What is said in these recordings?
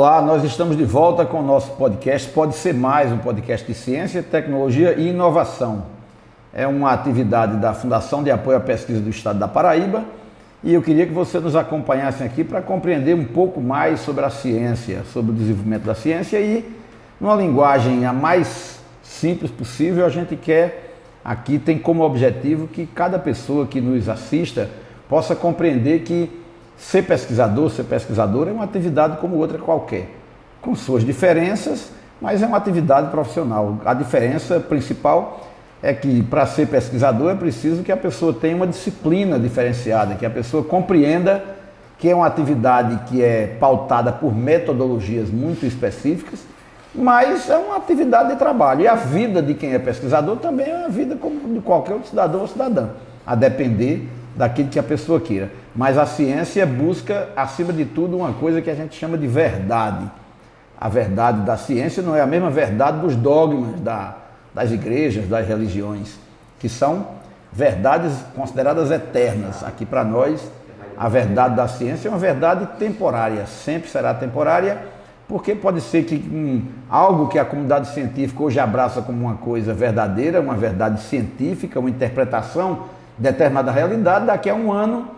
Olá, nós estamos de volta com o nosso podcast. Pode ser mais um podcast de ciência, tecnologia e inovação. É uma atividade da Fundação de Apoio à Pesquisa do Estado da Paraíba e eu queria que você nos acompanhasse aqui para compreender um pouco mais sobre a ciência, sobre o desenvolvimento da ciência e, numa linguagem a mais simples possível, a gente quer aqui, tem como objetivo que cada pessoa que nos assista possa compreender que ser pesquisador, ser pesquisadora é uma atividade como outra qualquer, com suas diferenças, mas é uma atividade profissional. A diferença principal é que para ser pesquisador é preciso que a pessoa tenha uma disciplina diferenciada, que a pessoa compreenda que é uma atividade que é pautada por metodologias muito específicas, mas é uma atividade de trabalho. E a vida de quem é pesquisador também é a vida como de qualquer outro cidadão ou cidadã, a depender daquilo que a pessoa queira. Mas a ciência busca, acima de tudo, uma coisa que a gente chama de verdade. A verdade da ciência não é a mesma verdade dos dogmas das igrejas, das religiões, que são verdades consideradas eternas. Aqui para nós, a verdade da ciência é uma verdade temporária, sempre será temporária, porque pode ser que algo que a comunidade científica hoje abraça como uma coisa verdadeira, uma verdade científica, uma interpretação determinada realidade, daqui a 1 ano,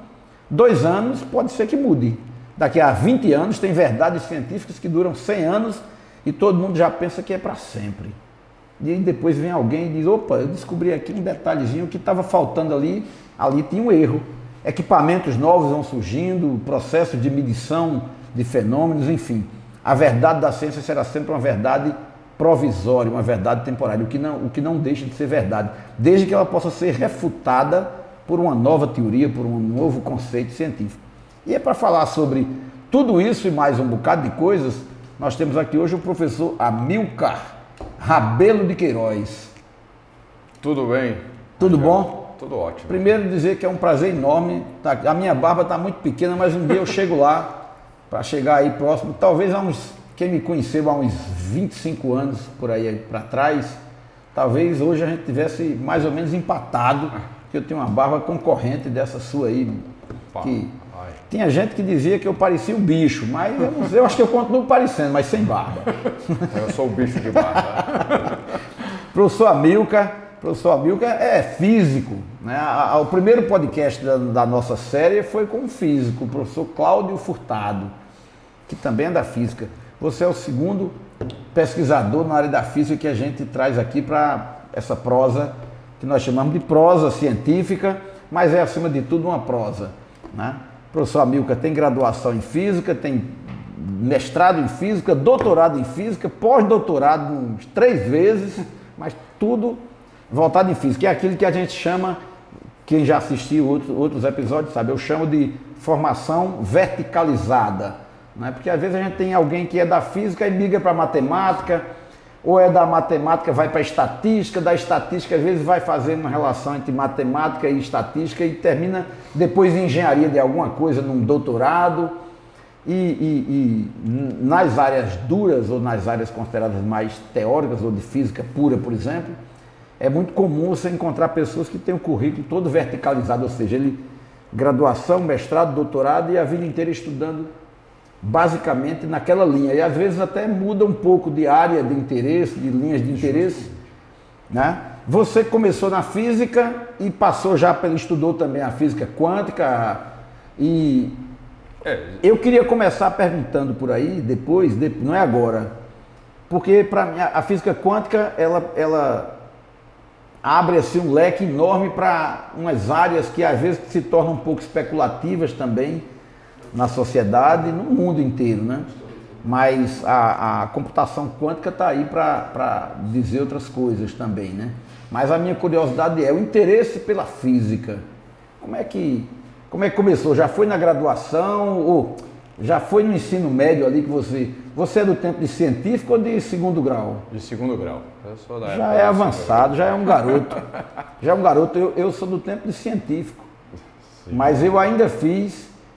2 anos, pode ser que mude. Daqui a 20 anos tem verdades científicas que duram 100 anos e todo mundo já pensa que é para sempre. E depois vem alguém e diz, opa, eu descobri aqui um detalhezinho que estava faltando ali tinha um erro. Equipamentos novos vão surgindo, processos de medição de fenômenos, enfim. A verdade da ciência será sempre uma verdade provisória, uma verdade temporária, o que não deixa de ser verdade, desde que ela possa ser refutada por uma nova teoria, por um novo conceito científico. E é para falar sobre tudo isso e mais um bocado de coisas, nós temos aqui hoje o professor Amilcar Rabelo de Queiroz. Tudo bem? Tudo bom? Tudo ótimo. Primeiro dizer que é um prazer enorme, a minha barba está muito pequena, mas um dia eu chego lá, para chegar aí próximo, talvez quem me conheceu há uns 25 anos por aí para trás, talvez hoje a gente tivesse mais ou menos empatado, que eu tenho uma barba concorrente dessa sua aí. Tinha gente que dizia que eu parecia um bicho, mas eu acho que eu continuo parecendo, mas sem barba. Eu sou o bicho de barba. Professor Amilcar é físico, né? O primeiro podcast da nossa série foi com um físico, o professor Cláudio Furtado, que também é da física. Você é o segundo pesquisador na área da física que a gente traz aqui para essa prosa, que nós chamamos de prosa científica, mas é acima de tudo uma prosa, né? O professor Amilcar tem graduação em física, tem mestrado em física, doutorado em física, pós-doutorado uns 3 vezes, mas tudo voltado em física. É aquilo que a gente chama, quem já assistiu outros episódios sabe, eu chamo de formação verticalizada. Não é? Porque às vezes a gente tem alguém que é da física e migra para matemática, ou é da matemática vai para estatística, da estatística às vezes vai fazendo uma relação entre matemática e estatística e termina depois em engenharia de alguma coisa, num doutorado. E nas áreas duras ou nas áreas consideradas mais teóricas ou de física pura, por exemplo, é muito comum você encontrar pessoas que têm o currículo todo verticalizado, ou seja, graduação, mestrado, doutorado e a vida inteira estudando basicamente naquela linha, e às vezes até muda um pouco de área de interesse, de linhas de interesse, né? Você começou na física e passou estudou também a física quântica, e eu queria começar perguntando por aí, depois, não é agora, porque para mim a física quântica, ela abre assim um leque enorme para umas áreas que às vezes se tornam um pouco especulativas também, na sociedade, no mundo inteiro, né? Mas a computação quântica está aí para dizer outras coisas também, né? Mas a minha curiosidade é o interesse pela física. Como é que começou? Já foi na graduação ou já foi no ensino médio ali que você é do tempo de científico ou de segundo grau? De segundo grau. Eu sou da já é avançado, já é um garoto. Já é um garoto. Eu sou do tempo de científico. Sim. Mas eu ainda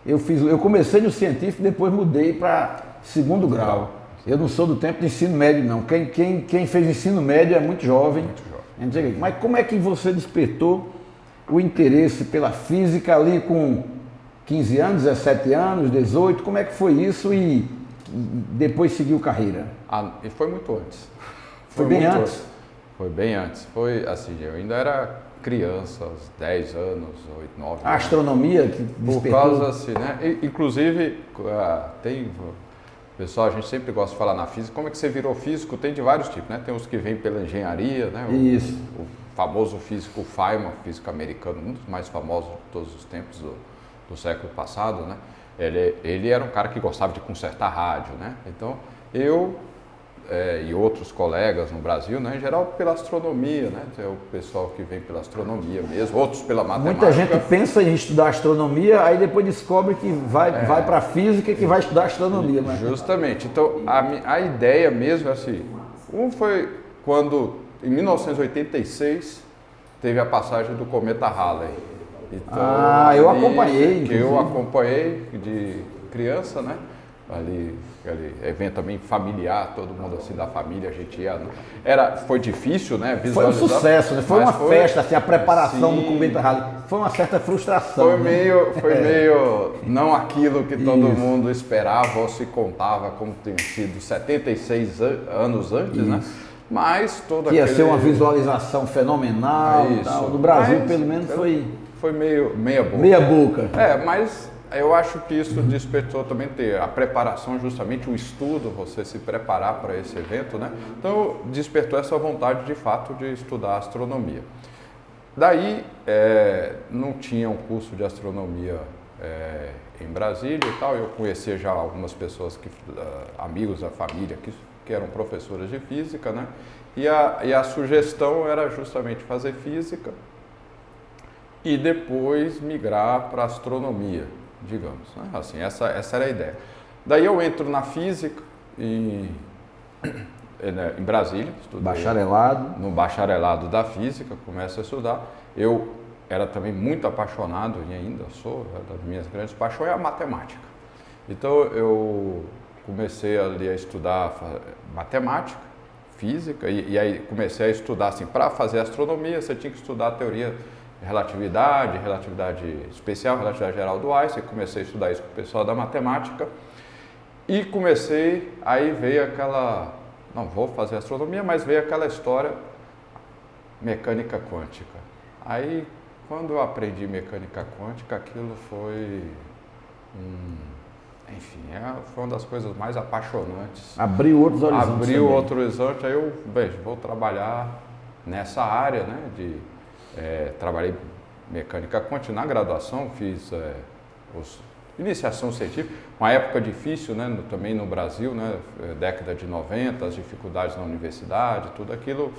eu comecei no científico e depois mudei para segundo grau. Eu não sou do tempo de ensino médio, não. Quem fez ensino médio é muito jovem. Mas como é que você despertou o interesse pela física ali com 15 anos, 17 anos, 18? Como é que foi isso e depois seguiu carreira? E foi muito antes. Foi bem antes? Foi bem antes. Foi assim, eu ainda era criança, aos 10 anos, 8, 9 anos. A astronomia que despertou? Por causa assim, né? Inclusive, tem... Pessoal, a gente sempre gosta de falar na física. Como é que você virou físico? Tem de vários tipos, né? Tem os que vêm pela engenharia, né? Isso. O famoso físico Feynman, físico americano, um dos mais famosos de todos os tempos do século passado, né? Ele era um cara que gostava de consertar rádio, né? Então, eu e outros colegas no Brasil, né? Em geral pela astronomia, né? Tem o pessoal que vem pela astronomia mesmo, outros pela matemática. Muita gente pensa em estudar astronomia, aí depois descobre que vai para a física e que vai estudar astronomia. Né? Justamente. Então, a ideia mesmo é assim, foi quando, em 1986, teve a passagem do cometa Halley. Então, eu acompanhei. Que eu acompanhei de criança, né? Ali evento também familiar, todo mundo assim da família, a gente ia. Foi difícil, né? Visualizar. Foi um sucesso, né? Foi uma festa, assim, a preparação do cometa Halley. Foi uma certa frustração. Foi meio não aquilo que todo mundo esperava ou se contava, como tem sido 76 anos antes, né? Mas toda ia ser uma visualização fenomenal. No Brasil, pelo menos, foi meia boca. Meia boca. Mas eu acho que isso despertou também ter a preparação, justamente o estudo, você se preparar para esse evento, né? Então despertou essa vontade de fato de estudar astronomia. Daí não tinha um curso de astronomia em Brasília e tal, eu conhecia já algumas pessoas, amigos da família que eram professoras de física, né? E a sugestão era justamente fazer física e depois migrar para astronomia, digamos, né? Assim, essa era a ideia. Daí eu entro na física em Brasília, estudei bacharelado. No bacharelado da física, começo a estudar. Eu era também muito apaixonado, e ainda sou, das minhas grandes paixões é a matemática. Então eu comecei ali a estudar matemática, física, e aí comecei a estudar assim, para fazer astronomia você tinha que estudar a teoria relatividade especial, relatividade geral do Einstein. Comecei a estudar isso com o pessoal da matemática e aí veio aquela, não vou fazer astronomia, mas veio aquela história mecânica quântica. Aí quando eu aprendi mecânica quântica, aquilo foi, enfim, foi uma das coisas mais apaixonantes. Abriu outros horizontes. Abriu outro horizonte, aí eu vou trabalhar nessa área, né, trabalhei mecânica quântica na graduação, fiz iniciação científica, uma época difícil, né, também no Brasil, né, década de 90, as dificuldades na universidade, tudo aquilo,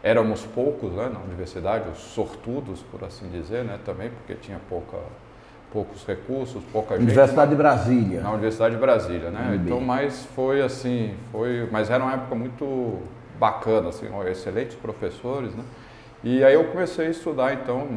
éramos poucos, né, na universidade, os sortudos, por assim dizer, né, também, porque tinha poucos recursos, pouca gente. Universidade de Brasília. Na Universidade de Brasília, né, então, mas foi assim, mas era uma época muito bacana, assim, excelentes professores, né. E aí eu comecei a estudar então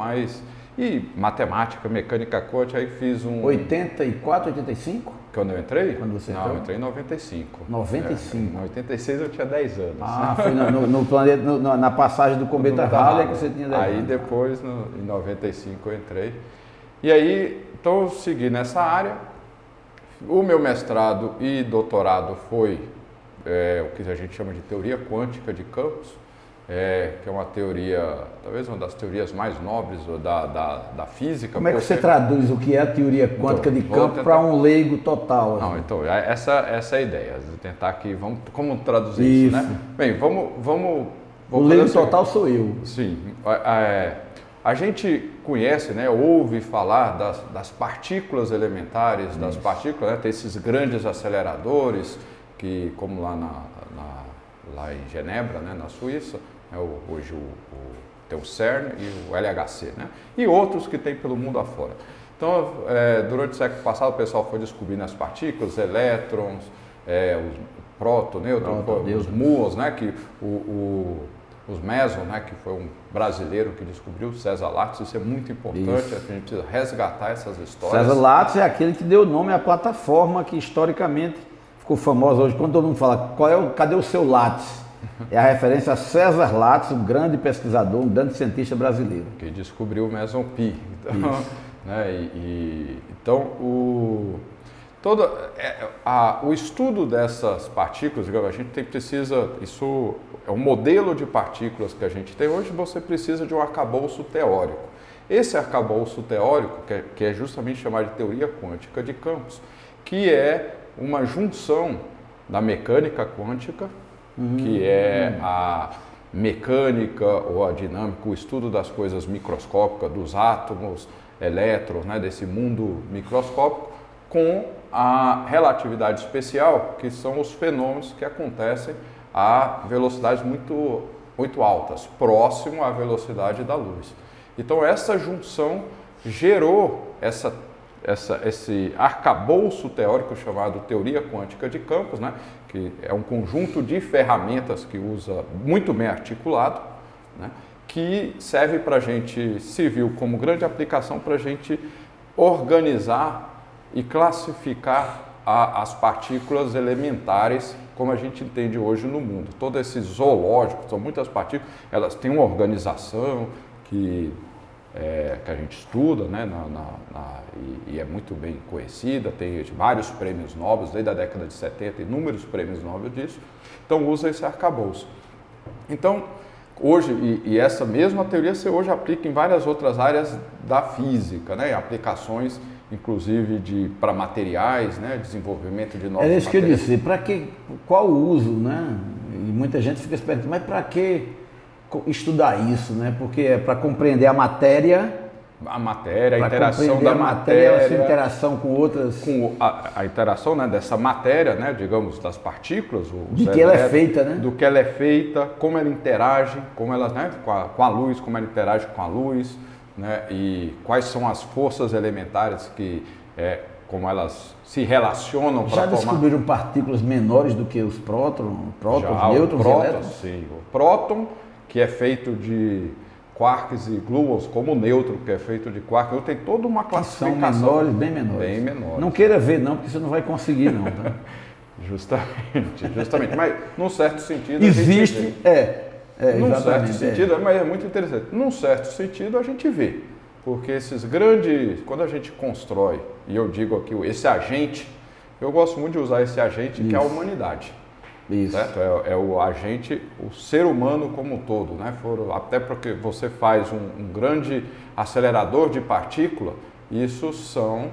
e matemática, mecânica quântica, aí fiz 84, 85? Quando eu entrei? Quando você entrou? Não, eu entrei em 95. 95? Em 86 eu tinha 10 anos. Foi no planeta, na passagem do cometa Halley que você tinha 10 anos. Aí depois, em 95 eu entrei. E aí, então eu segui nessa área. O meu mestrado e doutorado foi o que a gente chama de teoria quântica de campos. Que é uma teoria, talvez uma das teorias mais nobres da física. Como é que você traduz o que é a teoria quântica de campo para um leigo total? Não, então, essa é a ideia, tentar aqui, como traduzir isso, né? Bem, vamos o leigo total sou eu. Sim, a gente conhece, né, ouve falar das partículas elementares, das partículas, né, tem esses grandes aceleradores, que como lá em Genebra, né, na Suíça, hoje tem o CERN e o LHC, né? E outros que tem pelo mundo afora. Então, durante o século passado, o pessoal foi descobrindo as partículas, elétrons, os protonêutrons, os muons, né? Que os mesons, né? Que foi um brasileiro que descobriu, César Lattes. Isso é muito importante, a gente precisa resgatar essas histórias. César Lattes é aquele que deu nome à plataforma que historicamente ficou famosa hoje. Quando todo mundo fala, cadê o seu Lattes? É a referência a César Lattes, um grande pesquisador, um grande cientista brasileiro. Que descobriu o meson pi. Então, né, então O estudo dessas partículas, digamos, a gente precisa, isso é um modelo de partículas que a gente tem hoje, você precisa de um arcabouço teórico. Esse arcabouço teórico, que é justamente chamado de teoria quântica de campos, que é uma junção da mecânica quântica, que é a mecânica ou a dinâmica, o estudo das coisas microscópicas, dos átomos, elétrons, né, desse mundo microscópico, com a relatividade especial, que são os fenômenos que acontecem a velocidades muito, muito altas, próximo à velocidade da luz. Então essa junção gerou esse arcabouço teórico chamado teoria quântica de campos, né, que é um conjunto de ferramentas que usa muito bem articulado, né, que serve para a gente, se viu como grande aplicação para a gente organizar e classificar as partículas elementares como a gente entende hoje no mundo. Todo esse zoológico, são muitas partículas, elas têm uma organização que a gente estuda, né, e é muito bem conhecida, tem vários prêmios Nobel, desde a década de 70, inúmeros prêmios Nobel disso, então usa esse arcabouço. Então, hoje, e essa mesma teoria você hoje aplica em várias outras áreas da física, né, aplicações inclusive para materiais, né, desenvolvimento de novos materiais. É isso que eu disse, para que, qual o uso, né? E muita gente fica se perguntando, mas para que estudar isso, né? Porque é para compreender a matéria, a interação da matéria, a sua interação com outras, com a interação, né, dessa matéria, né, digamos, das partículas, de que ela é feita, né? Do que ela é feita, como ela interage, como ela, né, com a luz, como ela interage com a luz, né, e quais são as forças elementares como elas se relacionam para formar. Já descobriram partículas menores do que os prótons, nêutrons e elétrons? Sim, o próton, que é feito de quarks e gluons, como o nêutron, que é feito de quarks, tem toda uma classificação. São menores, bem menores. Bem menores. Não queira ver não, porque você não vai conseguir não, tá? Justamente, mas num certo sentido existe, num certo sentido, mas é muito interessante. Num certo sentido a gente vê, porque esses grandes, quando a gente constrói, e eu digo aqui esse agente, eu gosto muito de usar esse agente que é a humanidade. Isso. Certo? É o agente, o ser humano como um todo, né? Até porque você faz um grande acelerador de partícula, isso são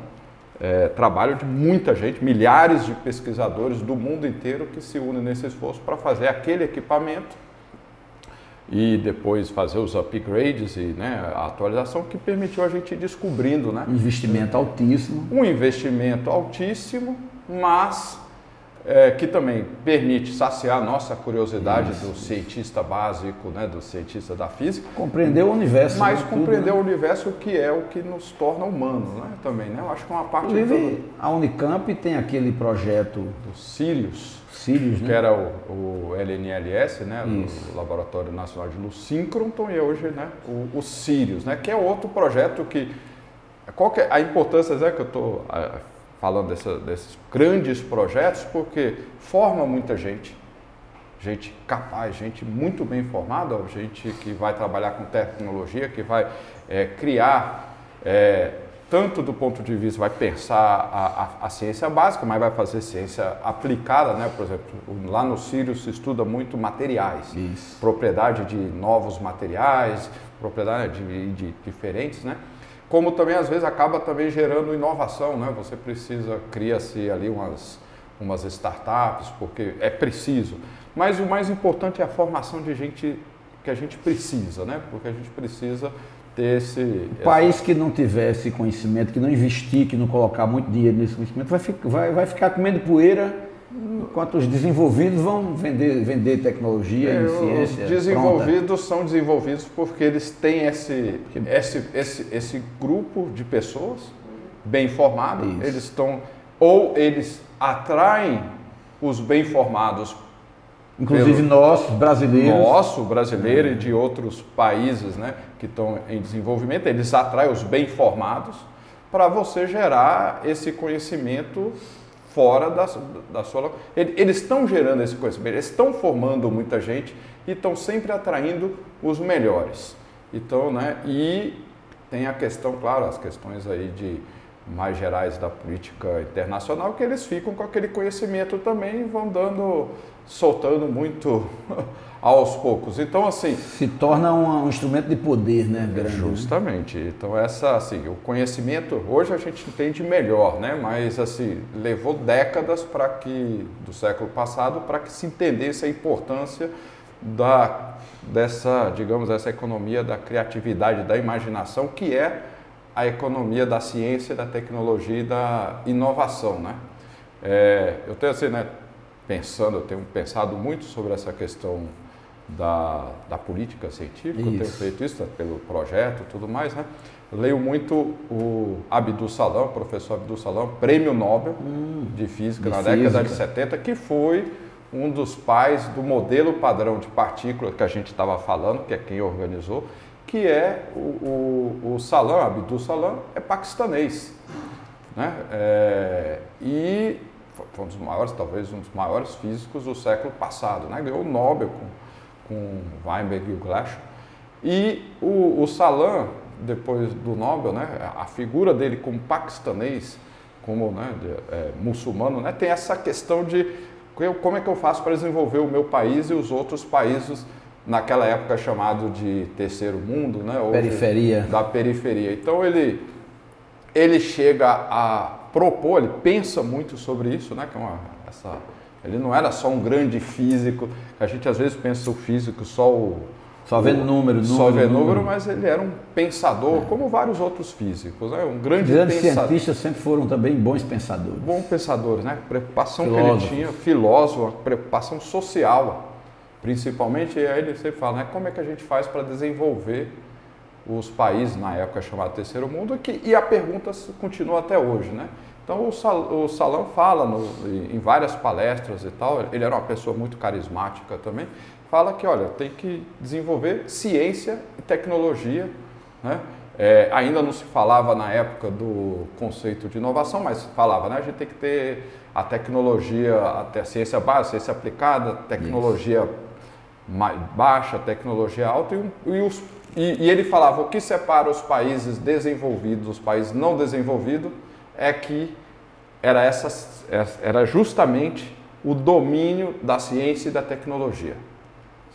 trabalho de muita gente, milhares de pesquisadores do mundo inteiro que se unem nesse esforço para fazer aquele equipamento e depois fazer os upgrades e, né, a atualização que permitiu a gente ir descobrindo, né? Um investimento altíssimo. Um investimento altíssimo, mas que também permite saciar a nossa curiosidade do cientista básico, né, do cientista da física. Compreender o universo. Mas compreender o universo, que é o que nos torna humanos, né, também, né? Eu acho que é uma parte... Inclusive, a Unicamp tem aquele projeto... do Sirius, né? Que era o LNLS, né, o Laboratório Nacional de Luz Síncroton, e hoje, né, o Sirius, né, que é outro projeto que... Qual que é a importância, né, que eu estou... falando desses grandes projetos, porque forma muita gente capaz, gente muito bem formada, gente que vai trabalhar com tecnologia, que vai criar, tanto do ponto de vista, vai pensar a ciência básica, mas vai fazer ciência aplicada, né? Por exemplo, lá no Sirius se estuda muito materiais, propriedade de novos materiais, propriedade de diferentes, né? Como também às vezes acaba também gerando inovação, né? Você cria-se ali umas startups, porque é preciso. Mas o mais importante é a formação de gente que a gente precisa, né? Porque a gente precisa ter esse... País que não tiver esse conhecimento, que não investir, que não colocar muito dinheiro nesse conhecimento, vai ficar comendo poeira, enquanto os desenvolvidos vão vender tecnologia e ciência. Os desenvolvidos são desenvolvidos porque eles têm esse grupo de pessoas bem formadas, eles atraem os bem formados. Inclusive brasileiro e de outros países, né, que estão em desenvolvimento, eles atraem os bem formados para você gerar esse conhecimento fora da sua... Eles estão gerando esse conhecimento, eles estão formando muita gente e estão sempre atraindo os melhores. Então, né, e tem a questão, claro, as questões aí mais gerais da política internacional, que eles ficam com aquele conhecimento também e vão soltando muito aos poucos. Então, assim... Se torna um instrumento de poder, né, grande? Justamente. Então, o conhecimento, hoje a gente entende melhor, né? Mas, assim, levou décadas do século passado para que se entendesse a importância dessa economia da criatividade, da imaginação, que é a economia da ciência, da tecnologia e da inovação, né? Eu tenho assim, né, eu tenho pensado muito sobre essa questão da política científica, eu tenho feito isso pelo projeto e tudo mais, né? Eu leio muito o Abdus Salam, o professor Abdus Salam, prêmio Nobel de Física na década de 70, que foi um dos pais do modelo padrão de partícula que a gente estava falando, que é quem organizou, que é o Salam, Abdus Salam, é paquistanês, né? E foi um dos maiores, talvez um dos maiores físicos do século passado, né? Ganhou o Nobel com Weinberg e o Glashow. E o Salam, depois do Nobel, né, a figura dele como paquistanês, como, né, muçulmano, né, tem essa questão de como é que eu faço para desenvolver o meu país e os outros países naquela época chamado de terceiro mundo, né, periferia. Da periferia. Então ele chega a propor, ele pensa muito sobre isso, né, que é ele não era só um grande físico, a gente às vezes pensa o físico só vendo número, mas ele era um pensador, como vários outros físicos, né? Um grande grandes cientistas sempre foram também bons pensadores. Bons pensadores, né? Preocupação que ele tinha, filósofo, preocupação social, principalmente, e aí ele sempre fala, né? Como é que a gente faz para desenvolver os países, na época chamado Terceiro Mundo, e a pergunta continua até hoje, né? Então o Salam fala em várias palestras e tal, ele era uma pessoa muito carismática também, fala que, olha, tem que desenvolver ciência e tecnologia, né? Ainda não se falava na época do conceito de inovação, mas falava, né? A gente tem que ter a tecnologia, até a ciência básica, a ciência aplicada, tecnologia baixa, tecnologia alta, e ele falava, o que separa os países desenvolvidos dos países não desenvolvidos é que era justamente o domínio da ciência e da tecnologia.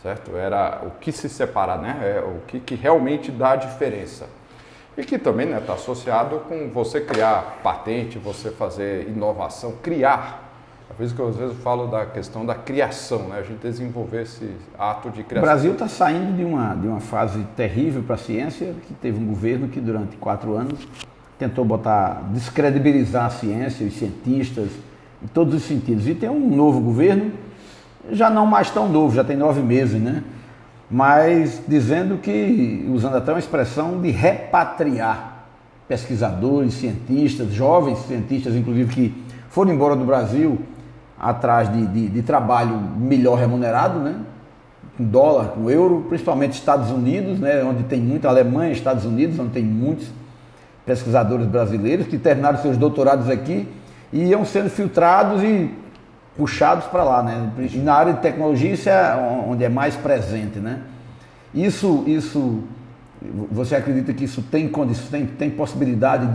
Certo? Era o que se separa, né? O que realmente dá a diferença. E que também está, né, associado com você criar patente, você fazer inovação, criar. É por isso que eu às vezes falo da questão da criação, né? A gente desenvolver esse ato de criação. O Brasil está saindo de uma fase terrível para a ciência, que teve um governo que durante 4 anos tentou descredibilizar a ciência, os cientistas, em todos os sentidos. E tem um novo governo, já não mais tão novo, já tem 9 meses, né? Mas dizendo que, usando até uma expressão de repatriar pesquisadores, cientistas, jovens cientistas, inclusive, que foram embora do Brasil atrás de trabalho melhor remunerado, né? Com dólar, com euro, principalmente Estados Unidos, né? Onde tem muita Alemanha, Estados Unidos, onde tem muitos pesquisadores brasileiros que terminaram seus doutorados aqui e iam sendo filtrados e puxados para lá, né? E na área de tecnologia isso é onde é mais presente, né? Isso, você acredita que isso tem possibilidade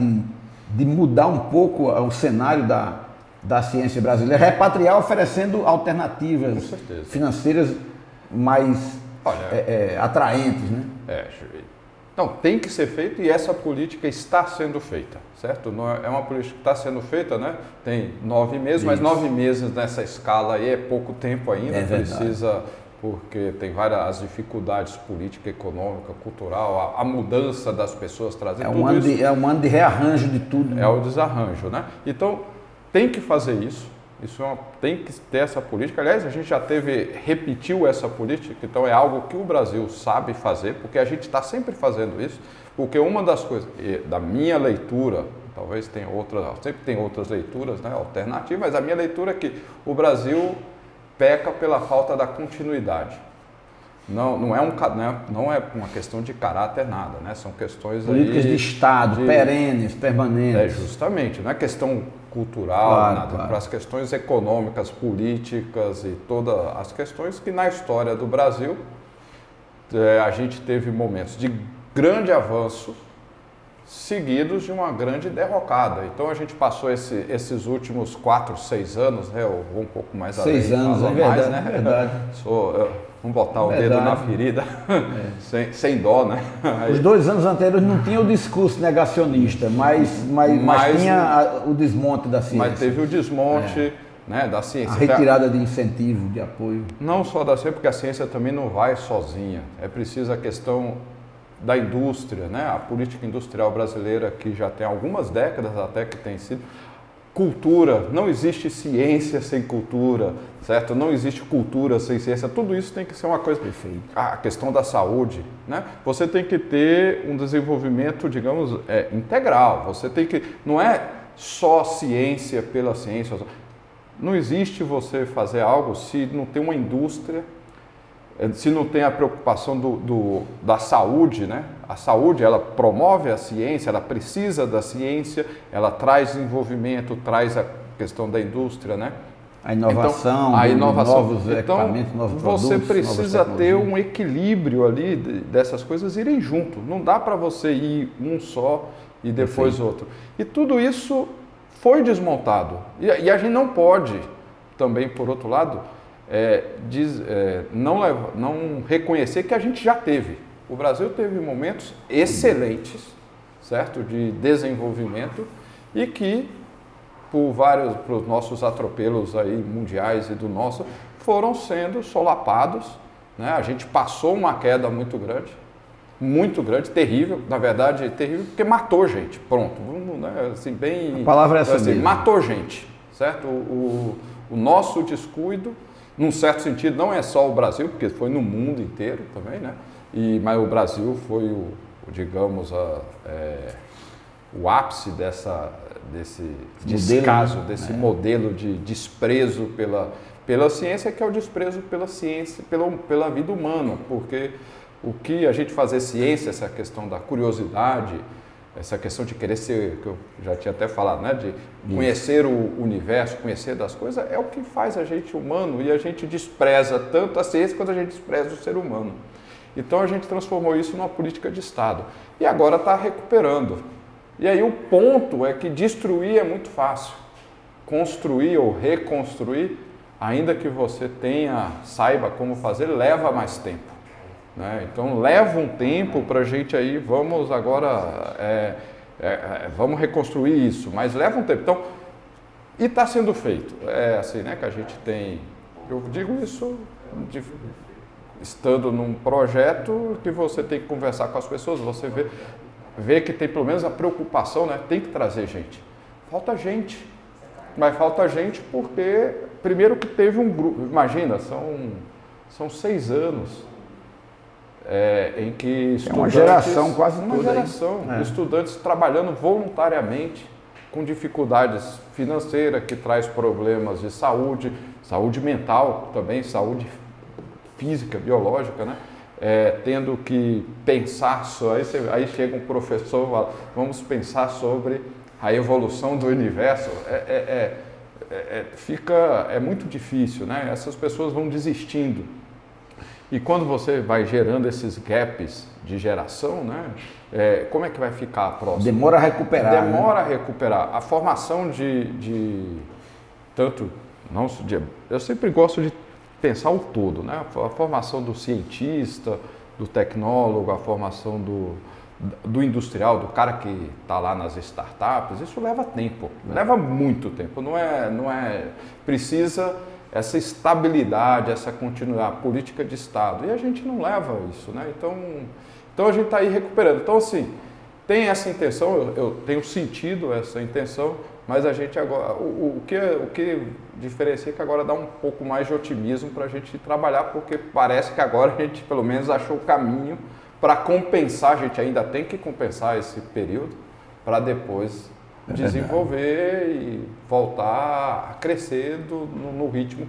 de mudar um pouco o cenário da ciência brasileira, repatriar oferecendo alternativas financeiras mais atraentes, né? Então, tem que ser feito e essa política está sendo feita, certo? Não é uma política que está sendo feita, né? Tem 9 meses, mas 9 meses nessa escala aí é pouco tempo ainda, precisa, porque tem várias dificuldades política, econômica, cultural, a mudança das pessoas trazendo tudo isso. É um ano de rearranjo de tudo. É o desarranjo, né? Então, tem que fazer isso. Tem que ter essa política. Aliás, a gente já repetiu essa política, então é algo que o Brasil sabe fazer, porque a gente está sempre fazendo isso, porque uma das coisas, da minha leitura, talvez tenha sempre tem outras leituras, né, alternativas, mas a minha leitura é que o Brasil peca pela falta da continuidade. Não é uma questão de caráter nada, né? São questões políticas de Estado, perenes, permanentes. Justamente, não é questão cultural, nada. Para as questões econômicas, políticas e todas as questões que na história do Brasil a gente teve momentos de grande avanço, seguidos de uma grande derrocada. Então a gente passou esses últimos 4, 6 anos, né? Eu vou um pouco mais além. 6 anos, é verdade, né? É verdade. Vamos botar o dedo na ferida, sem dó, né? Os 2 anos anteriores não tinha o discurso negacionista, mas tinha o desmonte da ciência. Mas teve o desmonte, né, da ciência. A retirada de incentivo, de apoio. Não só da ciência, porque a ciência também não vai sozinha. É preciso a questão da indústria, né? A política industrial brasileira, que já tem algumas décadas até que tem sido. Cultura, não existe ciência sem cultura, certo? Não existe cultura sem ciência, tudo isso tem que ser uma coisa... Perfeito. A questão da saúde, né? Você tem que ter um desenvolvimento, digamos, integral, você tem que... Não é só ciência pela ciência, não existe você fazer algo se não tem uma indústria, se não tem a preocupação da saúde, né? A saúde, ela promove a ciência, ela precisa da ciência, ela traz desenvolvimento, traz a questão da indústria, né? A inovação, novos equipamentos, novos produtos. Você precisa ter um equilíbrio ali dessas coisas irem junto. Não dá para você ir um só e depois outro. E tudo isso foi desmontado. E a gente não pode, também por outro lado, não reconhecer que a gente já teve. O Brasil teve momentos excelentes, certo, de desenvolvimento e que, por os nossos atropelos aí mundiais e do nosso, foram sendo solapados, né? A gente passou uma queda muito grande, terrível, na verdade terrível porque matou gente, pronto, né? Assim, bem... A palavra é essa assim, mesmo. Matou gente, certo? O nosso descuido, num certo sentido, não é só o Brasil, porque foi no mundo inteiro também, né? Mas o Brasil foi o ápice desse descaso, desse modelo de desprezo pela ciência, que é o desprezo pela ciência, pela vida humana, porque o que a gente fazer ciência, essa questão da curiosidade, essa questão de querer ser, que eu já tinha até falado, né, de conhecer o universo, conhecer das coisas, é o que faz a gente humano, e a gente despreza tanto a ciência quanto a gente despreza o ser humano. Então a gente transformou isso numa política de Estado e agora está recuperando. E aí o ponto é que destruir é muito fácil, construir ou reconstruir, ainda que você saiba como fazer, leva mais tempo, né? Então leva um tempo para a gente aí, vamos agora, vamos reconstruir isso, mas leva um tempo. Então, e está sendo feito, é assim, né, que a gente tem, eu digo isso estando num projeto que você tem que conversar com as pessoas, você vê que tem pelo menos a preocupação, né? Tem que trazer gente. Falta gente. Mas falta gente porque, primeiro que teve um grupo, imagina, são 6 anos em que estudantes... É uma geração quase uma toda. Geração. Estudantes trabalhando voluntariamente, com dificuldades financeiras, que traz problemas de saúde mental também, saúde física, biológica, né? Tendo que pensar aí chega um professor e fala, vamos pensar sobre a evolução do universo. É muito difícil, né? Essas pessoas vão desistindo. E quando você vai gerando esses gaps de geração, né? Como é que vai ficar a próxima? Demora a recuperar. Demora a recuperar. A formação eu sempre gosto de pensar o todo, né? A formação do cientista, do tecnólogo, a formação do industrial, do cara que está lá nas startups, isso leva tempo, leva muito tempo, precisa essa estabilidade, essa continuidade, política de Estado, e a gente não leva isso, né? Então a gente está aí recuperando. Então, assim, tem essa intenção, eu tenho sentido essa intenção, mas a gente agora, o que diferencia é que agora dá um pouco mais de otimismo para a gente trabalhar, porque parece que agora a gente pelo menos achou o caminho para compensar, a gente ainda tem que compensar esse período para depois desenvolver e voltar a crescer no ritmo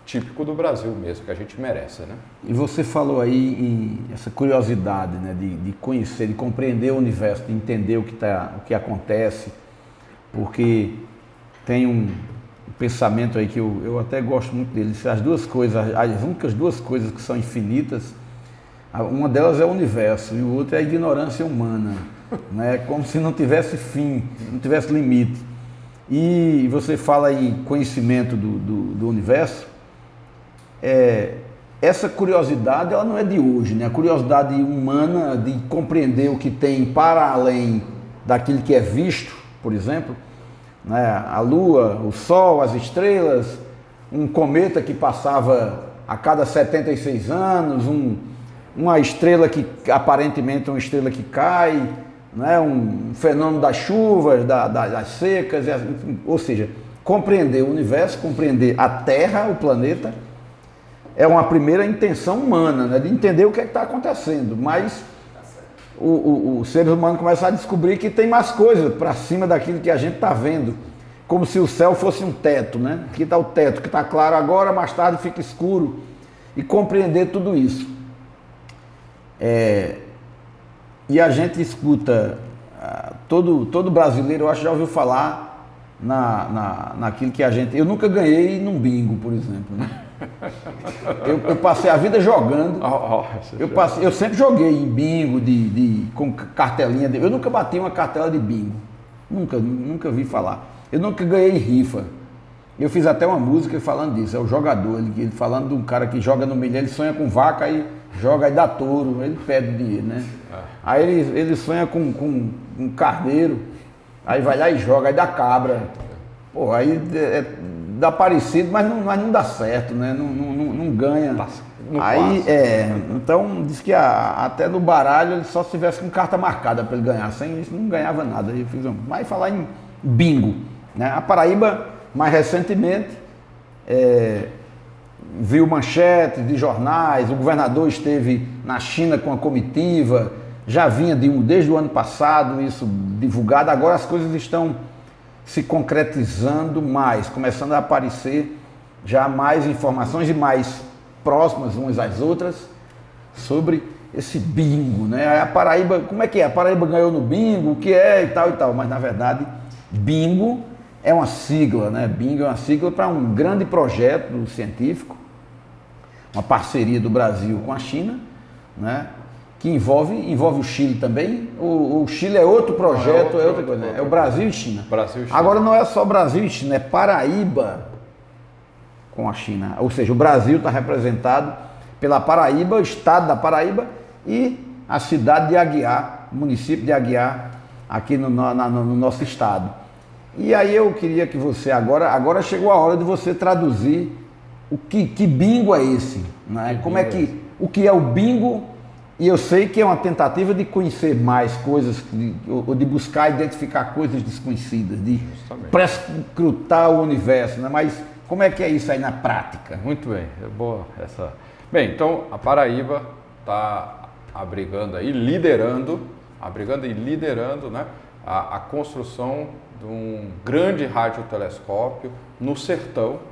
típico do Brasil mesmo, que a gente merece, né? E você falou aí essa curiosidade, né, de conhecer, de compreender o universo, de entender o que acontece, porque tem um pensamento aí que eu até gosto muito dele, as únicas 2 coisas que são infinitas, uma delas é o universo e o outro é a ignorância humana. né? Como se não tivesse fim, não tivesse limite. E você fala em conhecimento do universo, essa curiosidade ela não é de hoje, né? A curiosidade humana de compreender o que tem para além daquilo que é visto, por exemplo, né? A Lua, o Sol, as estrelas, um cometa que passava a cada 76 anos, uma estrela que aparentemente é uma estrela que cai, né? Um fenômeno das chuvas, das secas, ou seja, compreender o universo, compreender a Terra, o planeta, é uma primeira intenção humana, né? De entender o que é que está acontecendo, mas os seres humanos começam a descobrir que tem mais coisas para cima daquilo que a gente está vendo, como se o céu fosse um teto, né? Aqui está o teto, que está claro agora, mais tarde fica escuro, e compreender tudo isso. E a gente escuta, todo brasileiro, eu acho, já ouviu falar naquilo que a gente... Eu nunca ganhei num bingo, por exemplo, né? Eu passei a vida jogando. Eu sempre joguei em bingo, com cartelinha. Eu nunca bati uma cartela de bingo. Nunca vi falar. Eu nunca ganhei rifa. Eu fiz até uma música falando disso. É o jogador, ele falando de um cara que joga no milhão, ele sonha com vaca, aí joga, aí dá touro, ele pede dinheiro, né? Aí ele sonha com um carneiro, aí vai lá e joga, aí dá cabra. Pô, aí dá parecido, mas não dá certo, né? Não ganha. Aí, então, diz que até no baralho ele só se tivesse com carta marcada para ele ganhar. Sem isso não ganhava nada. Mas falar em bingo, né? A Paraíba, mais recentemente, viu manchetes de jornais, o governador esteve na China com a comitiva, já vinha desde o ano passado isso divulgado, agora as coisas estão se concretizando mais, começando a aparecer já mais informações e mais próximas umas às outras sobre esse bingo, né? A Paraíba, como é que é? A Paraíba ganhou no bingo, o que é e tal, mas na verdade bingo é uma sigla, né? Bingo é uma sigla para um grande projeto científico, uma parceria do Brasil com a China, né? Que envolve o Chile também. O Chile é outro projeto, é outra coisa. É o Brasil e China. Brasil e China. Agora não é só Brasil e China, é Paraíba com a China. Ou seja, o Brasil está representado pela Paraíba, o estado da Paraíba e a cidade de Aguiar, o município de Aguiar, aqui no nosso estado. E aí eu queria que você, agora chegou a hora de você traduzir que bingo é esse, né? O que é o bingo? E eu sei que é uma tentativa de conhecer mais coisas, ou de buscar identificar coisas desconhecidas, de prescrutar o universo, né? Mas como é que é isso aí na prática? Muito bem, é boa essa. Bem, então a Paraíba está abrigando e liderando, né, a construção de um grande radiotelescópio no sertão.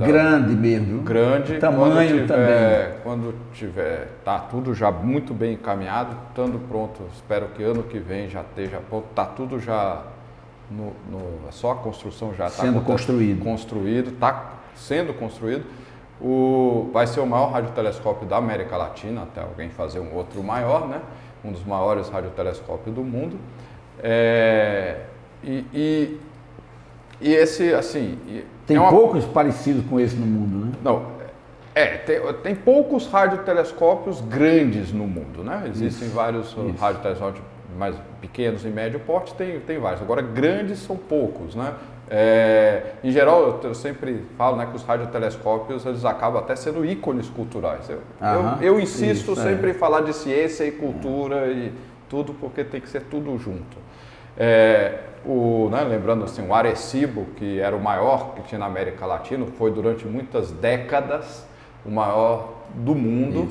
Grande mesmo. Grande. Tamanho também. Quando tiver, tá tudo já muito bem encaminhado, estando pronto, espero que ano que vem já esteja pronto, tá tudo já só a construção já está sendo construído, está sendo construído. Vai ser o maior radiotelescópio da América Latina, até alguém fazer um outro maior, né? Um dos maiores radiotelescópios do mundo. E esse, assim... Tem poucos parecidos com esse no mundo, né? Não, tem poucos radiotelescópios grandes no mundo, né? Existem vários radiotelescópios mais pequenos e médio porte, tem vários. Agora, grandes são poucos, né? Em geral, eu sempre falo, né, que os radiotelescópios eles acabam até sendo ícones culturais. Eu insisto sempre em falar de ciência e cultura e tudo, porque tem que ser tudo junto. Lembrando assim, o Arecibo, que era o maior que tinha na América Latina, foi durante muitas décadas o maior do mundo,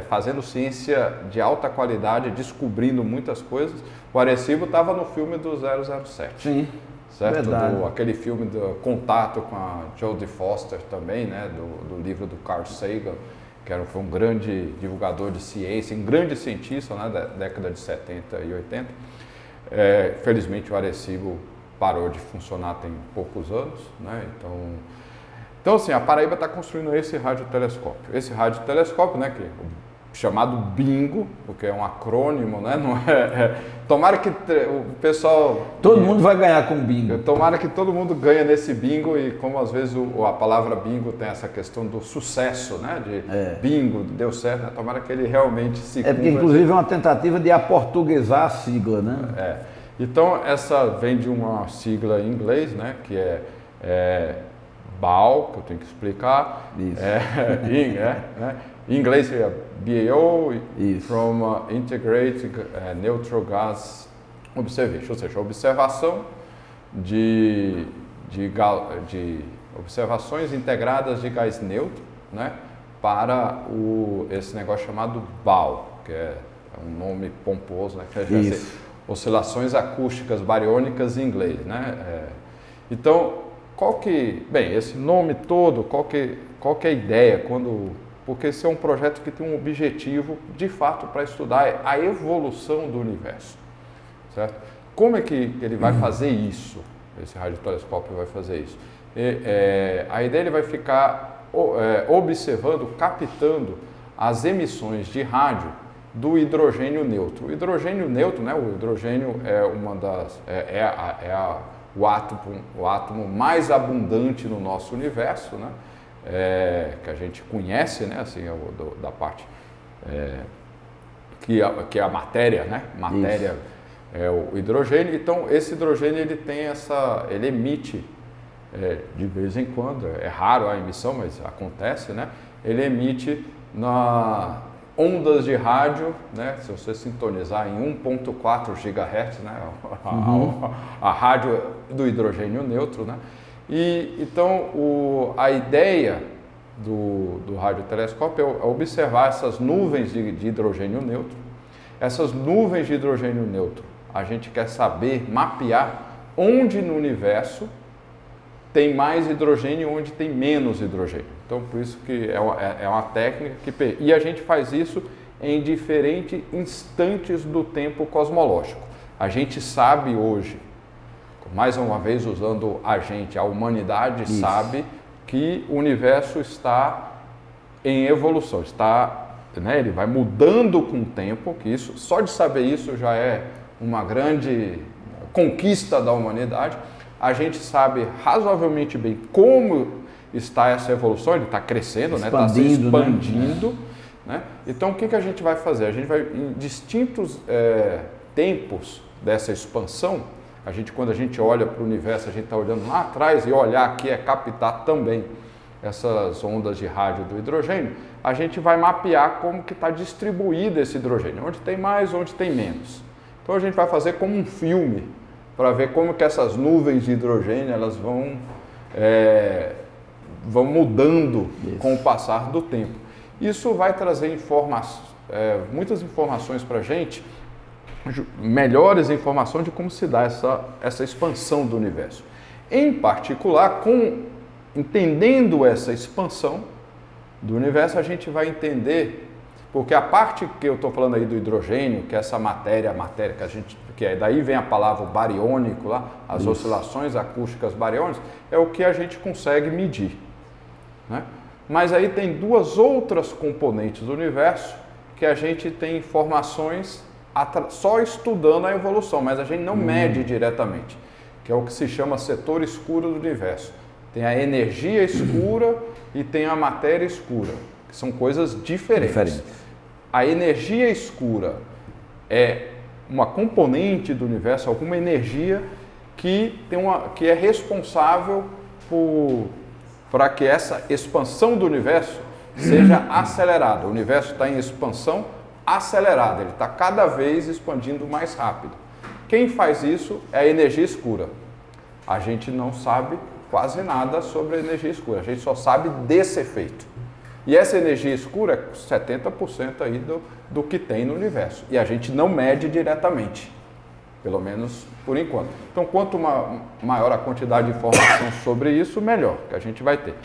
fazendo ciência de alta qualidade, descobrindo muitas coisas. O Arecibo estava no filme do 007. Sim, certo? Aquele filme do Contato com a Jodie Foster também, né? Do livro do Carl Sagan, que foi um grande divulgador de ciência, um grande cientista, né, da década de 70 e 80. Felizmente o Arecibo parou de funcionar tem poucos anos, né? Então assim, a Paraíba está construindo esse radiotelescópio. Esse radiotelescópio, né, que chamado bingo, porque é um acrônimo, né? Não tomara que o pessoal... Todo mundo vai ganhar com bingo. Tomara que todo mundo ganhe nesse bingo, e como às vezes a palavra bingo tem essa questão do sucesso, né? De bingo, deu certo, né? Tomara que ele realmente se cumpra. Porque inclusive é uma tentativa de aportuguesar a sigla, né? Então essa vem de uma sigla em inglês, né? Que é BAO, que eu tenho que explicar. Isso. Né? Em inglês é BAO, Isso. from Integrated Neutral Gas Observation, ou seja, observação de observações integradas de gás neutro, né, para esse negócio chamado BAO, que é um nome pomposo, né, que quer dizer oscilações acústicas bariônicas em inglês, né? Então, bem, esse nome todo, qual que é a ideia porque esse é um projeto que tem um objetivo, de fato, para estudar a evolução do universo, certo? Como é que ele vai fazer isso? Esse radiotelescópio vai fazer isso. A ideia ele vai ficar observando, captando as emissões de rádio do hidrogênio neutro. O hidrogênio neutro, né? O hidrogênio é o átomo mais abundante no nosso universo, né? Que a gente conhece, né? Assim, da parte que é a matéria, né? Matéria é o hidrogênio. Então esse hidrogênio ele emite de vez em quando, é raro a emissão, mas acontece, né? Ele emite ondas de rádio, né? Se você sintonizar em 1.4 GHz, né? A rádio do hidrogênio neutro, né? E então a ideia do radiotelescópio é observar essas nuvens de hidrogênio neutro. Essas nuvens de hidrogênio neutro, a gente quer saber, mapear onde no universo tem mais hidrogênio e onde tem menos hidrogênio. Então, por isso que é uma técnica e a gente faz isso em diferentes instantes do tempo cosmológico. A gente sabe hoje, mais uma vez usando a humanidade sabe que o universo está em evolução, né, ele vai mudando com o tempo, que isso, só de saber isso já é uma grande conquista da humanidade. A gente sabe razoavelmente bem como está essa evolução, ele está crescendo, está se expandindo. Né? Então, o que a gente vai fazer? A gente vai, em distintos tempos dessa expansão, quando a gente olha para o universo, a gente está olhando lá atrás, e olhar aqui é captar também essas ondas de rádio do hidrogênio, a gente vai mapear como que está distribuído esse hidrogênio, onde tem mais, onde tem menos. Então a gente vai fazer como um filme, para ver como que essas nuvens de hidrogênio elas vão mudando com o passar do tempo. Isso vai trazer muitas informações para a gente, melhores informações de como se dá essa expansão do universo. Em particular, entendendo essa expansão do universo, a gente vai entender, porque a parte que eu estou falando aí do hidrogênio, que é essa matéria que daí vem a palavra bariônico lá, as oscilações acústicas bariônicas, é o que a gente consegue medir, né? Mas aí tem duas outras componentes do universo que a gente tem informações só estudando a evolução, mas a gente não mede diretamente, que é o que se chama setor escuro do universo. Tem a energia escura e tem a matéria escura, que são coisas diferentes. A energia escura é uma componente do universo, alguma energia que é responsável para que essa expansão do universo seja acelerada. O universo está em expansão acelerada, ele está cada vez expandindo mais rápido. Quem faz isso é a energia escura. A gente não sabe quase nada sobre a energia escura, a gente só sabe desse efeito. E essa energia escura é 70% aí do que tem no universo. E a gente não mede diretamente, pelo menos por enquanto. Então, quanto maior a quantidade de informação sobre isso, melhor que a gente vai ter.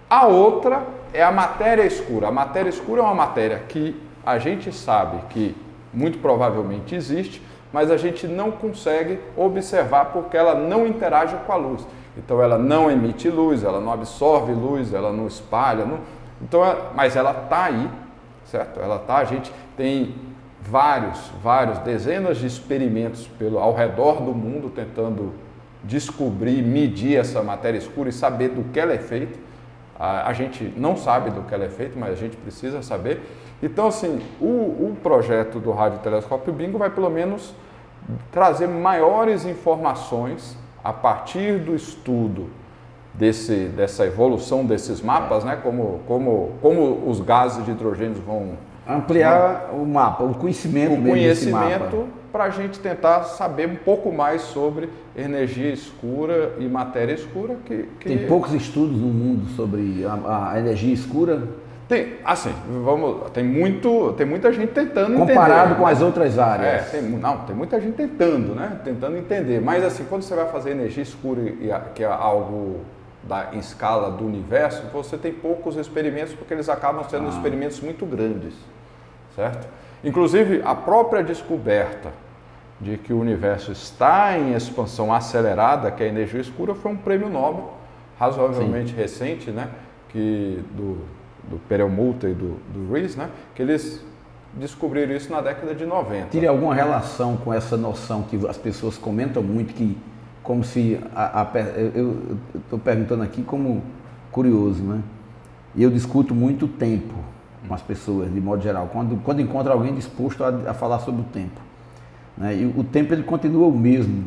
A outra é a matéria escura. A matéria escura é uma matéria que a gente sabe que muito provavelmente existe, mas a gente não consegue observar porque ela não interage com a luz. Então ela não emite luz, ela não absorve luz, ela não espalha, mas ela está aí, certo? A gente tem vários, dezenas de experimentos ao redor do mundo tentando descobrir, medir essa matéria escura e saber do que ela é feita. A gente não sabe do que ela é feita, mas a gente precisa saber. Então, assim, o projeto do radiotelescópio Bingo vai pelo menos trazer maiores informações a partir do estudo dessa evolução desses mapas, né? Como os gases de hidrogênio vão ampliar o mapa, o conhecimento para a gente tentar saber um pouco mais sobre energia escura e matéria escura. Tem poucos estudos no mundo sobre a energia escura. Tem, assim, tem muita gente tentando entender. Comparado com as outras áreas. Tem muita gente tentando, né? Tentando entender. Mas assim, quando você vai fazer energia escura, que é algo em escala do universo, você tem poucos experimentos, porque eles acabam sendo experimentos muito grandes, certo? Inclusive, a própria descoberta de que o universo está em expansão acelerada, que é a energia escura, foi um prêmio Nobel razoavelmente recente, né? Do Perelmutter e do Rees, né? Que eles descobriram isso na década de 90. Teria alguma relação com essa noção que as pessoas comentam muito, que como se eu estou perguntando aqui como curioso, né? E eu discuto muito o tempo com as pessoas, de modo geral, quando encontro alguém disposto a falar sobre o tempo, né? E o tempo ele continua o mesmo,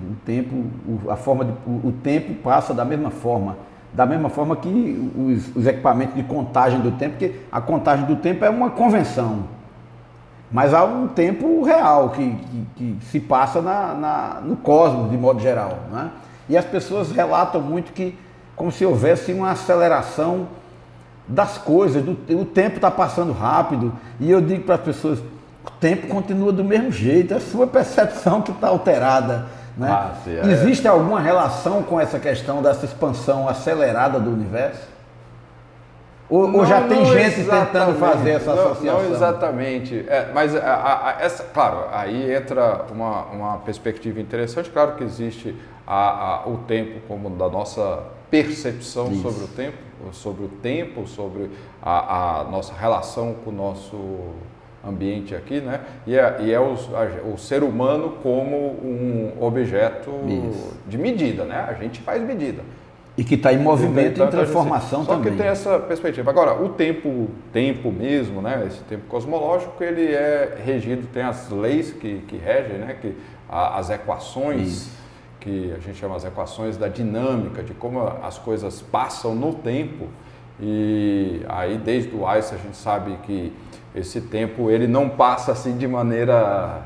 o tempo passa da mesma forma que os equipamentos de contagem do tempo, porque a contagem do tempo é uma convenção, mas há um tempo real que se passa no cosmos, de modo geral, né? E as pessoas relatam muito como se houvesse uma aceleração das coisas, o tempo está passando rápido, e eu digo para as pessoas, o tempo continua do mesmo jeito, é a sua percepção que está alterada, né? Existe alguma relação com essa questão dessa expansão acelerada do universo? Ou já tem gente tentando fazer essa associação? Não exatamente, mas claro, aí entra uma perspectiva interessante. Claro que existe o tempo como da nossa percepção sobre o tempo, sobre a nossa relação com o nosso ambiente aqui, né? E é o ser humano como um objeto de medida, né? A gente faz medida. E que está em movimento e transformação também. Só que tem essa perspectiva. Agora, o tempo mesmo, né? Esse tempo cosmológico, ele é regido, tem as leis que regem, né? As equações, que a gente chama as equações da dinâmica, de como as coisas passam no tempo. E aí, desde o Einstein, a gente sabe que esse tempo, ele não passa assim de maneira,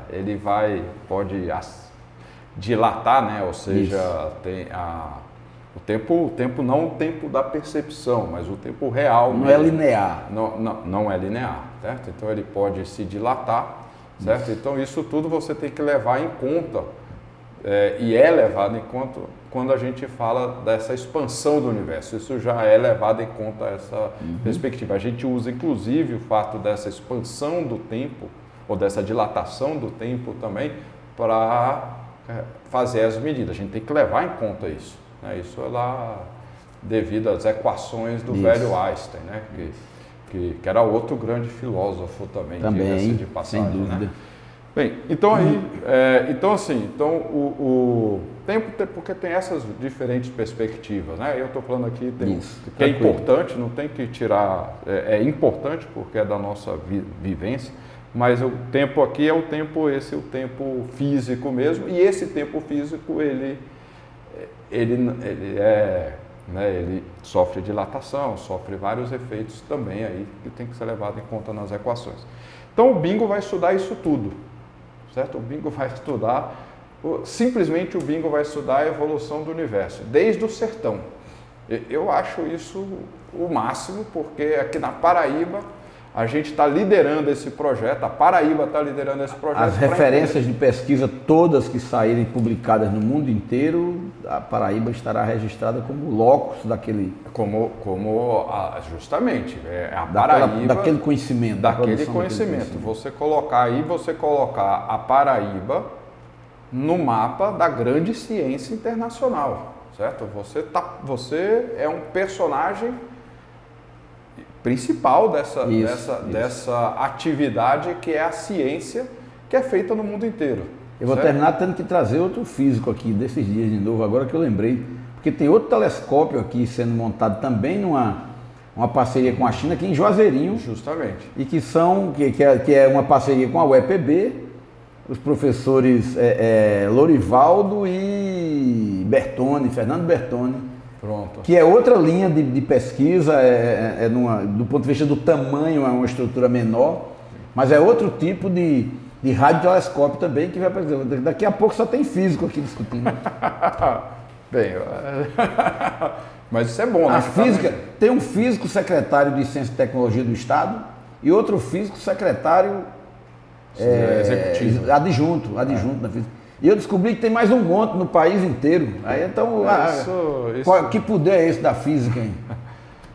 pode dilatar, né? Ou seja, tem o tempo não o tempo da percepção, mas o tempo real. Não é linear. Não é linear, certo? Então ele pode se dilatar, certo? Então isso tudo você tem que levar em conta, e é levado em conta quando a gente fala dessa expansão do universo. Isso já é levado em conta, essa perspectiva. A gente usa inclusive o fato dessa expansão do tempo, ou dessa dilatação do tempo também, para fazer as medidas. A gente tem que levar em conta isso. Isso é lá devido às equações do velho Einstein, né? Que era outro grande filósofo também de passagem, sem dúvida. Né? Bem, então o tempo, porque tem essas diferentes perspectivas, né? Eu estou falando aqui que é importante, não tem que tirar, é importante porque é da nossa vivência, mas o tempo aqui é o tempo físico mesmo, e esse tempo físico ele sofre dilatação, sofre vários efeitos também aí que tem que ser levado em conta nas equações. Então o Bingo vai estudar isso tudo, certo? O Bingo vai estudar, simplesmente o Bingo vai estudar a evolução do universo, desde o sertão. Eu acho isso o máximo, porque aqui na Paraíba a gente está liderando esse projeto, a Paraíba está liderando esse projeto. As referências de pesquisa todas que saírem publicadas no mundo inteiro, a Paraíba estará registrada como locus daquele... Justamente, a Paraíba... Daquele conhecimento. Daquele conhecimento. Você colocar a Paraíba no mapa da grande ciência internacional, certo? Você é um personagem principal dessa atividade que é a ciência, que é feita no mundo inteiro. Eu vou terminar tendo que trazer outro físico aqui desses dias de novo, agora que eu lembrei, porque tem outro telescópio aqui sendo montado também uma parceria com a China aqui em Juazeirinho. Justamente. E que é uma parceria com a UEPB, os professores Lorivaldo e Fernando Bertoni. Pronto. Que é outra linha de pesquisa, do ponto de vista do tamanho, é uma estrutura menor, mas é outro tipo de radiotelescópio também, que vai aparecer. Daqui a pouco só tem físico aqui discutindo. Bem, mas isso é bom, né? A física, tem um físico secretário de Ciência e Tecnologia do Estado e outro físico secretário executivo. Adjunto da física. E eu descobri que tem mais um monte no país inteiro. Aí então, que poder é esse da física, hein?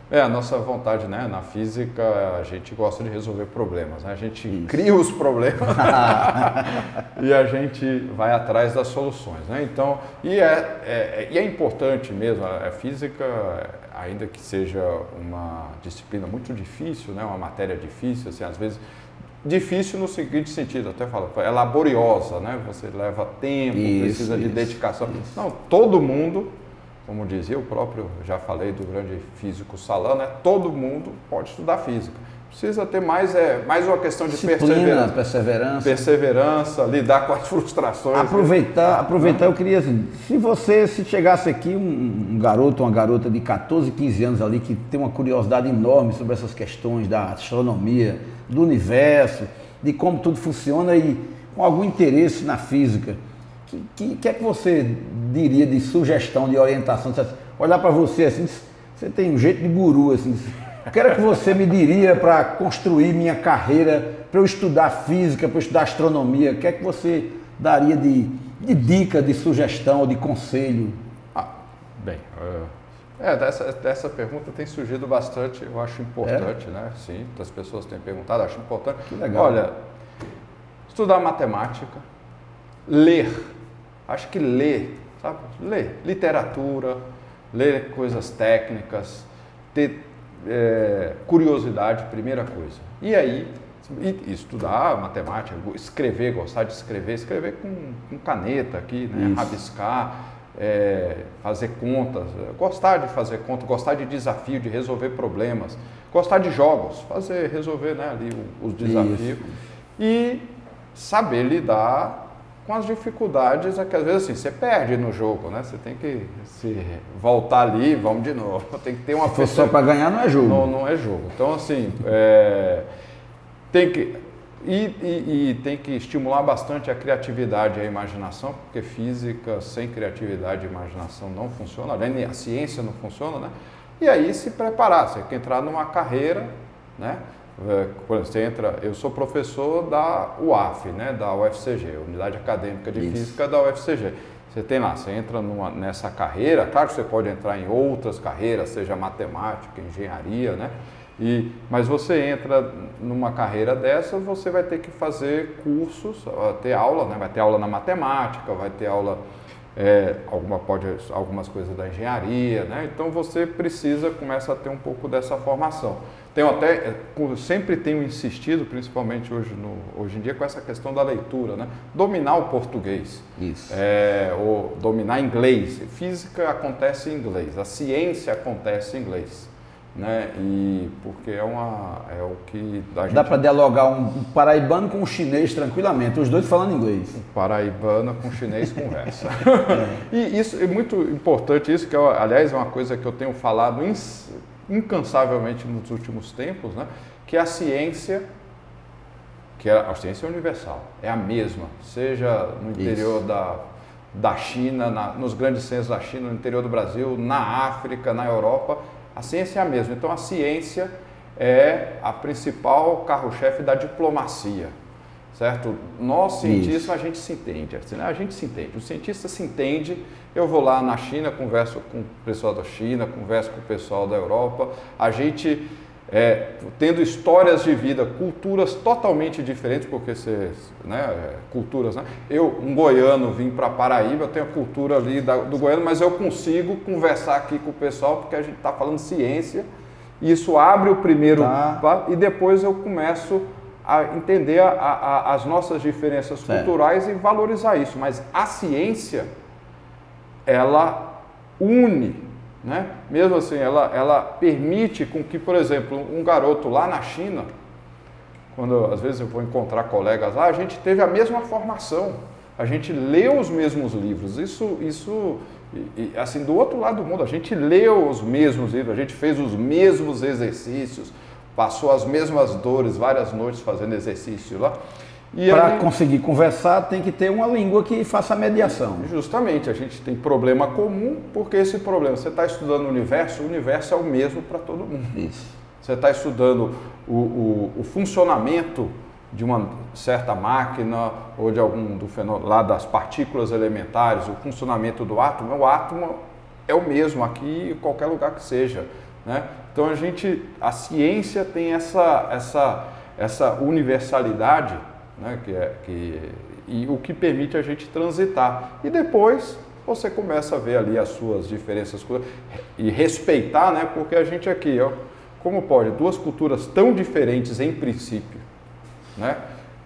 A nossa vontade, né? Na física, a gente gosta de resolver problemas, né? A gente cria os problemas e a gente vai atrás das soluções, né? Então, e é importante mesmo, a física, ainda que seja uma disciplina muito difícil, né? Uma matéria difícil, assim, às vezes difícil no seguinte sentido, até falo, é laboriosa, né? Você leva tempo, precisa de dedicação. Não, todo mundo, como dizia o próprio, já falei do grande físico Salão, né? Todo mundo pode estudar física. Precisa ter mais uma questão de perseverança, lidar com as frustrações. Aproveitar, eu queria assim, se chegasse aqui um garoto, uma garota de 14, 15 anos ali, que tem uma curiosidade enorme sobre essas questões da astronomia, do universo, de como tudo funciona e com algum interesse na física, que é que você diria de sugestão, de orientação? Olhar para você assim, você tem um jeito de guru, assim, o que era que você me diria para construir minha carreira, para eu estudar física, para eu estudar astronomia? O que é que você daria de dica, de sugestão, de conselho? Dessa pergunta tem surgido bastante, eu acho importante, né? Sim, as pessoas têm perguntado, acho importante. Que legal. Olha, estudar matemática, ler, acho que ler, sabe? Ler literatura, ler coisas técnicas, ter curiosidade, primeira coisa. E aí, estudar matemática, escrever, gostar de escrever com caneta aqui, né? Rabiscar, fazer contas, gostar de fazer conta, gostar de desafio, de resolver problemas, gostar de jogos, resolver, né, ali os desafios e saber lidar com as dificuldades que às vezes assim, você perde no jogo, né? Você tem que se voltar ali, vamos de novo. Tem que ter uma pessoa. Só para ganhar não é jogo. Não é jogo. Então assim, tem que tem que estimular bastante a criatividade e a imaginação, porque física sem criatividade e imaginação não funciona, além a ciência não funciona, né? E aí se preparar, você quer entrar numa carreira, né? Eu sou professor da UAF, né? Da UFCG, Unidade Acadêmica de Física da UFCG. Você tem lá, você entra nessa carreira, claro que você pode entrar em outras carreiras, seja matemática, engenharia, né? Mas você entra numa carreira dessa, você vai ter que fazer cursos, ter aula, né? Vai ter aula na matemática, vai ter aula, algumas coisas da engenharia, né? Então você começa a ter um pouco dessa formação. Sempre tenho insistido, principalmente hoje em dia, com essa questão da leitura, né? Dominar o português, ou dominar inglês. Física acontece em inglês, a ciência acontece em inglês. Né? E porque é o que dá para dialogar um paraibano com um chinês tranquilamente, os dois falando inglês. Um paraibano com chinês conversa. E isso é muito importante, isso que aliás é uma coisa que eu tenho falado incansavelmente nos últimos tempos, né? Que a ciência universal, é a mesma, seja no interior da China, nos grandes centros da China, no interior do Brasil, na África, na Europa. A ciência é a mesma, então a ciência é a principal carro-chefe da diplomacia, certo? Nós, cientistas, a gente se entende, né? A gente se entende, o cientista se entende, eu vou lá na China, converso com o pessoal da China, converso com o pessoal da Europa, a gente, tendo histórias de vida, culturas totalmente diferentes, porque culturas, né? Um goiano, vim para Paraíba, eu tenho a cultura ali do goiano, mas eu consigo conversar aqui com o pessoal, porque a gente está falando ciência, Isso abre o primeiro e depois eu começo a entender as nossas diferenças culturais e valorizar isso. Mas a ciência, ela une, né? Mesmo assim, ela permite com que, por exemplo, um garoto lá na China, quando às vezes eu vou encontrar colegas lá, a gente teve a mesma formação, a gente leu os mesmos livros, isso assim, do outro lado do mundo, a gente leu os mesmos livros, a gente fez os mesmos exercícios, passou as mesmas dores, várias noites fazendo exercício lá. Para conseguir conversar, tem que ter uma língua que faça a mediação. Justamente, a gente tem problema comum, porque esse problema, você está estudando o universo é o mesmo para todo mundo. Isso. Você está estudando o funcionamento de uma certa máquina ou de algum do fenômeno lá das partículas elementares, o funcionamento do átomo, o átomo é o mesmo aqui em qualquer lugar que seja, né? Então a ciência tem essa universalidade, né, e o que permite a gente transitar. E depois você começa a ver ali as suas diferenças e respeitar, né, porque a gente aqui, ó, como pode duas culturas tão diferentes em princípio, né,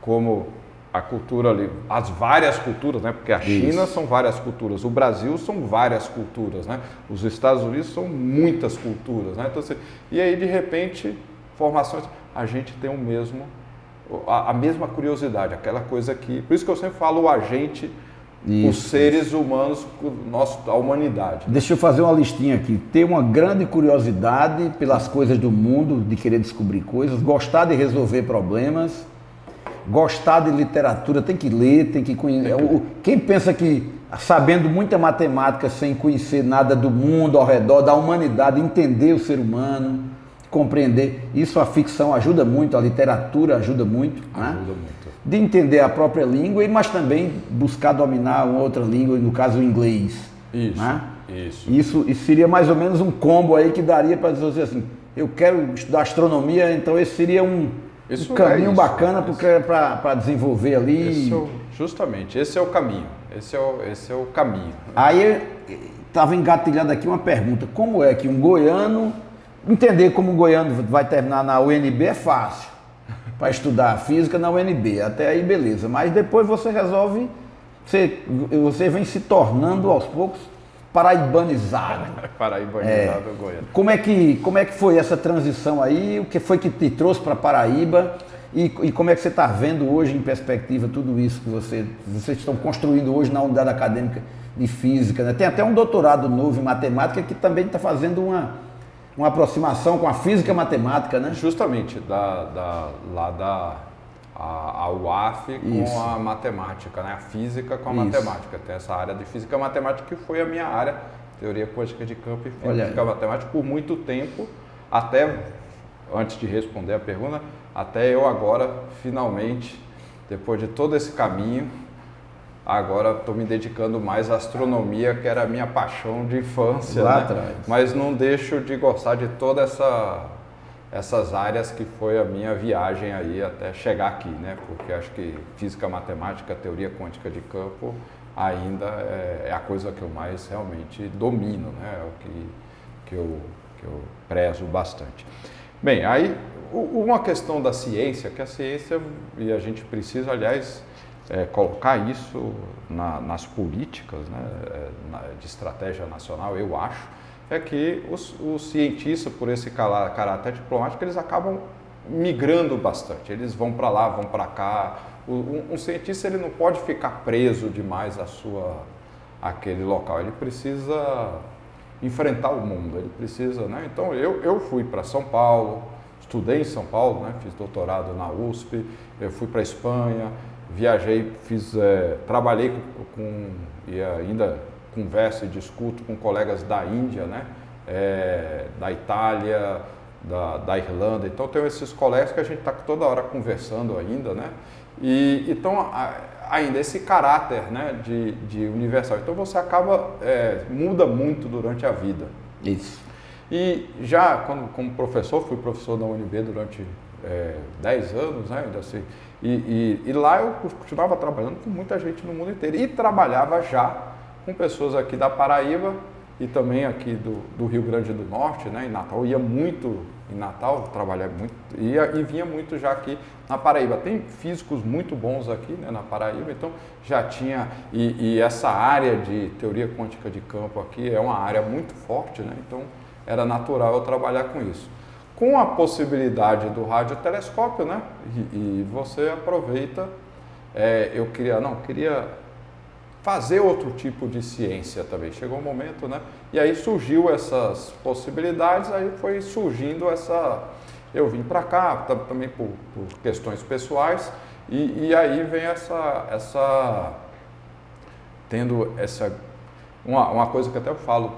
como a cultura ali, as várias culturas, né, porque a China são várias culturas, o Brasil são várias culturas, né, os Estados Unidos são muitas culturas, né, então, e aí de repente formações, a gente tem a mesma curiosidade, aquela coisa que, por isso que eu sempre falo a gente, os seres humanos, a humanidade. Deixa eu fazer uma listinha aqui. Ter uma grande curiosidade pelas coisas do mundo, de querer descobrir coisas, gostar de resolver problemas, gostar de literatura, tem que ler, tem que conhecer. Quem pensa que sabendo muita matemática sem conhecer nada do mundo ao redor, da humanidade, entender o ser humano, compreender, isso a ficção ajuda muito, a literatura ajuda muito. Ajuda muito. De entender a própria língua, mas também buscar dominar uma outra língua, no caso o inglês. Isso, né? Isso seria mais ou menos um combo aí que daria para dizer assim, eu quero estudar astronomia, então esse seria um caminho bacana para desenvolver ali. Justamente, esse é o caminho, esse é o caminho. Aí estava engatilhando aqui uma pergunta, como é que um goiano, entender como um goiano vai terminar na UNB é fácil, para estudar física na UNB, até aí beleza, mas depois você resolve, você vem se tornando aos poucos paraibanizado. Paraibanizado, goiano. Como é que foi essa transição aí, o que foi que te trouxe para Paraíba e como é que você está vendo hoje em perspectiva tudo isso que vocês estão construindo hoje na unidade acadêmica de física, né? Tem até um doutorado novo em matemática que também está fazendo uma aproximação com a física matemática, né? Justamente, a UAF com a matemática, né? A física com a matemática. Tem essa área de física matemática que foi a minha área, teoria quântica de campo e física matemática, por muito tempo, até, antes de responder a pergunta, até eu agora, finalmente, depois de todo esse caminho, agora estou me dedicando mais à astronomia, que era a minha paixão de infância, lá né? atrás. Mas não deixo de gostar de todas essas áreas que foi a minha viagem aí até chegar aqui, né? Porque acho que física matemática, teoria quântica de campo ainda é a coisa que eu mais realmente domino, né? É o que eu prezo bastante. Bem, aí uma questão da ciência, que a ciência, e a gente precisa, aliás, colocar isso nas políticas, né, de estratégia nacional, eu acho, é que os cientistas, por esse caráter diplomático, eles acabam migrando bastante. Eles vão para lá, vão para cá. Um cientista, ele não pode ficar preso demais àquele local. Ele precisa enfrentar o mundo, ele precisa, né? Então, eu fui para São Paulo, estudei em São Paulo, né? Fiz doutorado na USP, eu fui para a Espanha, viajei, trabalhei e ainda converso e discuto com colegas da Índia, né? Da Itália, da Irlanda. Então, tenho esses colegas que a gente está toda hora conversando ainda, né? E então, ainda esse caráter, né, de universal. Então, você muda muito durante a vida. Isso. E já, como professor, fui professor da UNB durante 10 anos, né? Assim, e lá eu continuava trabalhando com muita gente no mundo inteiro. E trabalhava já com pessoas aqui da Paraíba e também aqui do Rio Grande do Norte, né, em Natal. Eu ia muito em Natal, trabalhava muito, e vinha muito já aqui na Paraíba. Tem físicos muito bons aqui, né, na Paraíba, então já tinha, e essa área de teoria quântica de campo aqui é uma área muito forte, né, então era natural eu trabalhar com isso. Com a possibilidade do radiotelescópio, né, e você aproveita, eu queria fazer outro tipo de ciência também. Chegou um momento, né? E aí surgiu essas possibilidades, aí foi surgindo eu vim para cá também por questões pessoais, e aí vem uma coisa que até eu falo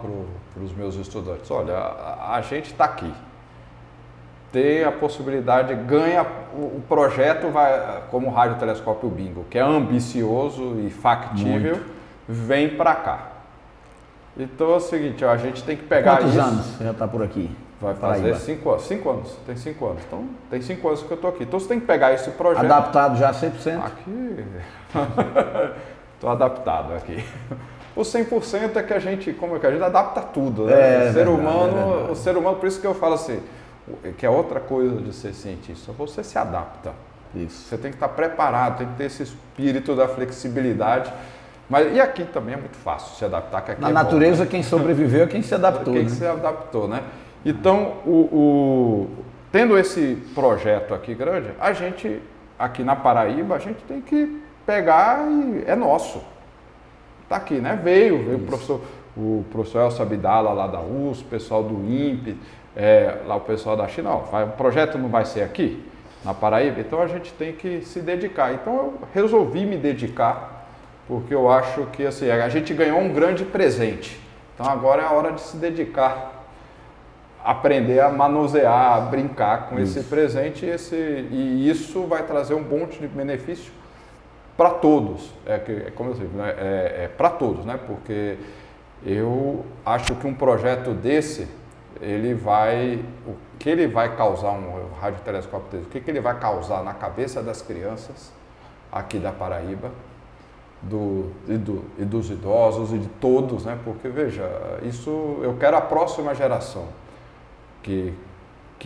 para os meus estudantes: olha, a gente está aqui, tem a possibilidade, ganha o projeto, vai como o radiotelescópio Bingo, que é ambicioso e factível, vem para cá. Então é o seguinte, a gente tem que pegar Quantos isso. Quantos anos você já está por aqui? Vai fazer 5 anos. 5 anos, tem 5 anos. Então tem 5 anos que eu estou aqui. Então você tem que pegar esse projeto. Adaptado já 100%? Aqui, estou adaptado aqui. O 100% é que a gente adapta tudo, né? O ser humano, por isso que eu falo assim, que é outra coisa de ser cientista, você se adapta. Isso. Você tem que estar preparado, tem que ter esse espírito da flexibilidade. E aqui também é muito fácil se adaptar. Que aqui na natureza, bom, né? Quem sobreviveu é quem se adaptou. Quem se adaptou, né? Então, tendo esse projeto aqui grande, a gente, aqui na Paraíba, a gente tem que pegar e é nosso. Está aqui, né? Veio o professor Elcio Abdala lá da USP, o pessoal do INPE, lá o pessoal da China. O projeto não vai ser aqui, na Paraíba, então a gente tem que se dedicar. Então eu resolvi me dedicar, porque eu acho que assim, a gente ganhou um grande presente. Então agora é a hora de se dedicar, aprender a manusear, a brincar com esse presente, e isso vai trazer um monte de benefício para todos. Como eu digo, né? Para todos, né? Porque eu acho que um projeto desse, o que ele vai causar, um radiotelescópio desse, o que ele vai causar na cabeça das crianças aqui da Paraíba, e dos idosos e de todos, né? Porque veja, eu quero a próxima geração, que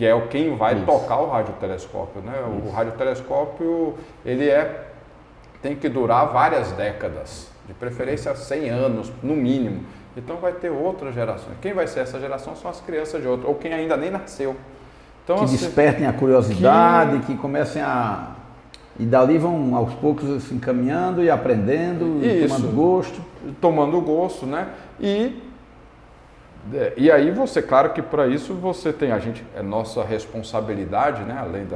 é quem vai tocar o radiotelescópio, né? O radiotelescópio, tem que durar várias décadas, de preferência 100 anos, no mínimo. Então vai ter outras gerações. Quem vai ser essa geração são as crianças de outra, ou quem ainda nem nasceu. Então, que despertem a curiosidade, que comecem a... E dali vão aos poucos se encaminhando e aprendendo, tomando gosto, né? E aí claro que para isso você tem, é nossa responsabilidade, né? Além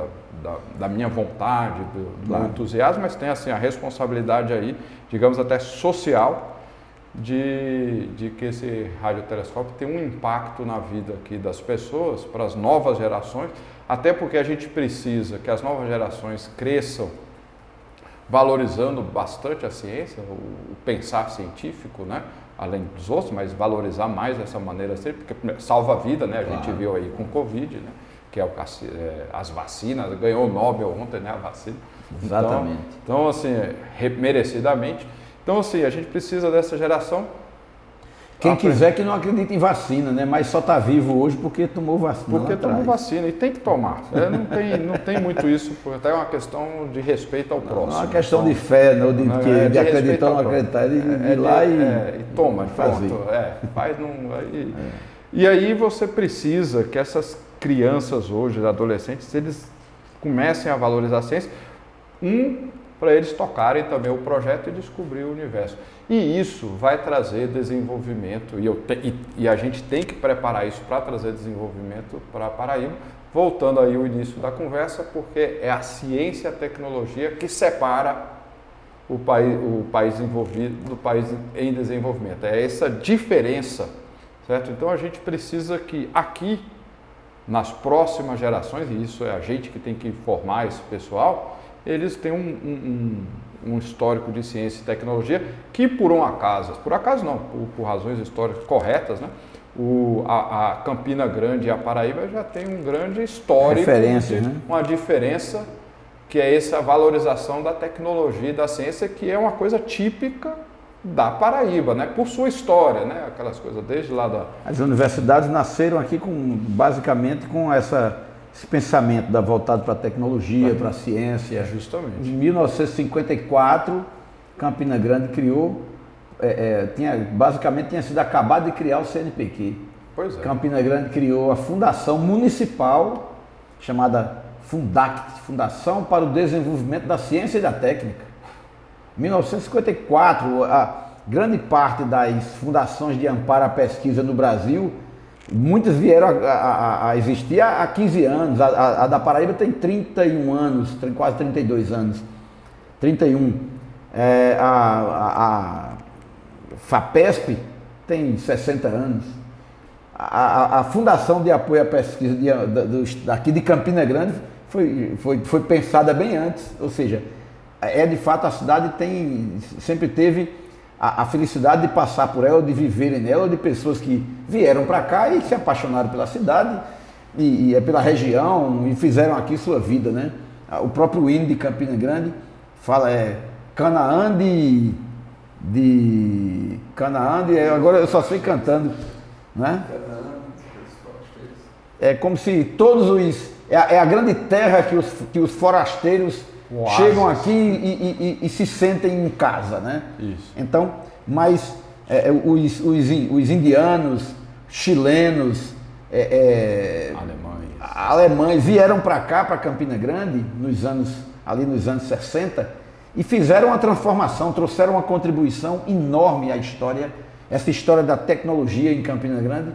da minha vontade, do entusiasmo, mas tem assim a responsabilidade aí, digamos até social, de que esse radiotelescópio tem um impacto na vida aqui das pessoas, para as novas gerações, até porque a gente precisa que as novas gerações cresçam valorizando bastante a ciência, o pensar científico, né? Além dos outros, mas valorizar mais dessa maneira, porque salva a vida, né? A gente viu aí com o Covid, né? Que as vacinas, ganhou o Nobel ontem, né? A vacina. Exatamente. Então assim, merecidamente. Então assim, a gente precisa dessa geração. Quem quiser que não acredite em vacina, né? Mas só está vivo hoje porque tomou vacina. Porque tomou vacina e tem que tomar. Não tem muito isso, porque até é uma questão de respeito ao próximo. Não é uma questão de fé, não, de acreditar ou não acreditar, de ir lá e toma, fazer. Faz, E aí você precisa que essas crianças hoje, adolescentes, eles comecem a valorizar a ciência, para eles tocarem também o projeto e descobrir o universo. E isso vai trazer desenvolvimento, e a gente tem que preparar isso para trazer desenvolvimento para a Paraíba, voltando aí ao início da conversa, porque é a ciência e a tecnologia que separa o país envolvido do país em desenvolvimento. É essa diferença, certo? Então a gente precisa que aqui, nas próximas gerações, e isso é a gente que tem que formar esse pessoal, eles têm um histórico de ciência e tecnologia que por acaso não, por razões históricas corretas, né? A Campina Grande e a Paraíba já tem um grande histórico, uma diferença, que é essa valorização da tecnologia e da ciência, que é uma coisa típica da Paraíba, né? Por sua história, né? Aquelas coisas desde lá da... As universidades nasceram aqui basicamente com esse pensamento voltado para a tecnologia, para a ciência. Justamente. Em 1954, Campina Grande criou, basicamente tinha sido acabado de criar o CNPq. Pois é. Campina Grande criou a fundação municipal chamada Fundact, Fundação para o Desenvolvimento da Ciência e da Técnica. Em 1954, a grande parte das fundações de amparo à pesquisa no Brasil, muitas vieram a existir há 15 anos. A da Paraíba tem 31 anos, tem quase 32 anos. 31. A FAPESP tem 60 anos. A Fundação de Apoio à Pesquisa daqui de Campina Grande foi pensada bem antes, ou seja, de fato a cidade sempre teve a felicidade de passar por ela, de viverem nela, de pessoas que vieram para cá e se apaixonaram pela cidade e pela região e fizeram aqui sua vida, né? O próprio hino de Campina Grande fala Canaã agora eu só sei cantando, né? É como se todos os... É a grande terra que os forasteiros chegam aqui e se sentem em casa, né? Isso. Então, mas os indianos, chilenos, alemães vieram para cá, para Campina Grande, ali nos anos 60, e fizeram uma transformação, trouxeram uma contribuição enorme à história. Essa história da tecnologia em Campina Grande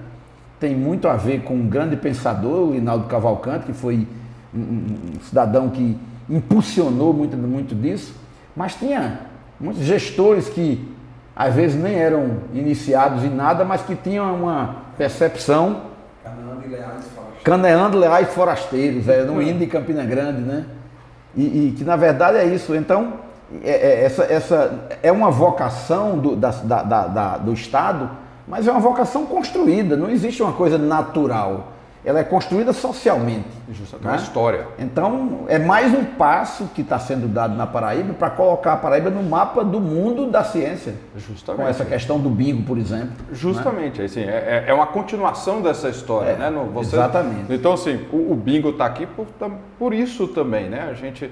tem muito a ver com um grande pensador, o Linaldo Cavalcante, que foi um cidadão que impulsionou muito disso, mas tinha muitos gestores que às vezes nem eram iniciados em nada, mas que tinham uma percepção. Caneando Leais Forasteiros, no hino de Campina Grande, né? E que na verdade é isso. Então, essa é uma vocação do Estado, mas é uma vocação construída, não existe uma coisa natural. Ela é construída socialmente. Justamente, né? Uma história. Então, é mais um passo que está sendo dado na Paraíba para colocar a Paraíba no mapa do mundo da ciência. Justamente. Com essa questão do bingo, por exemplo. Justamente, né? Assim, é uma continuação dessa história, né? Exatamente. Então, assim, o bingo está aqui por isso também, né? A gente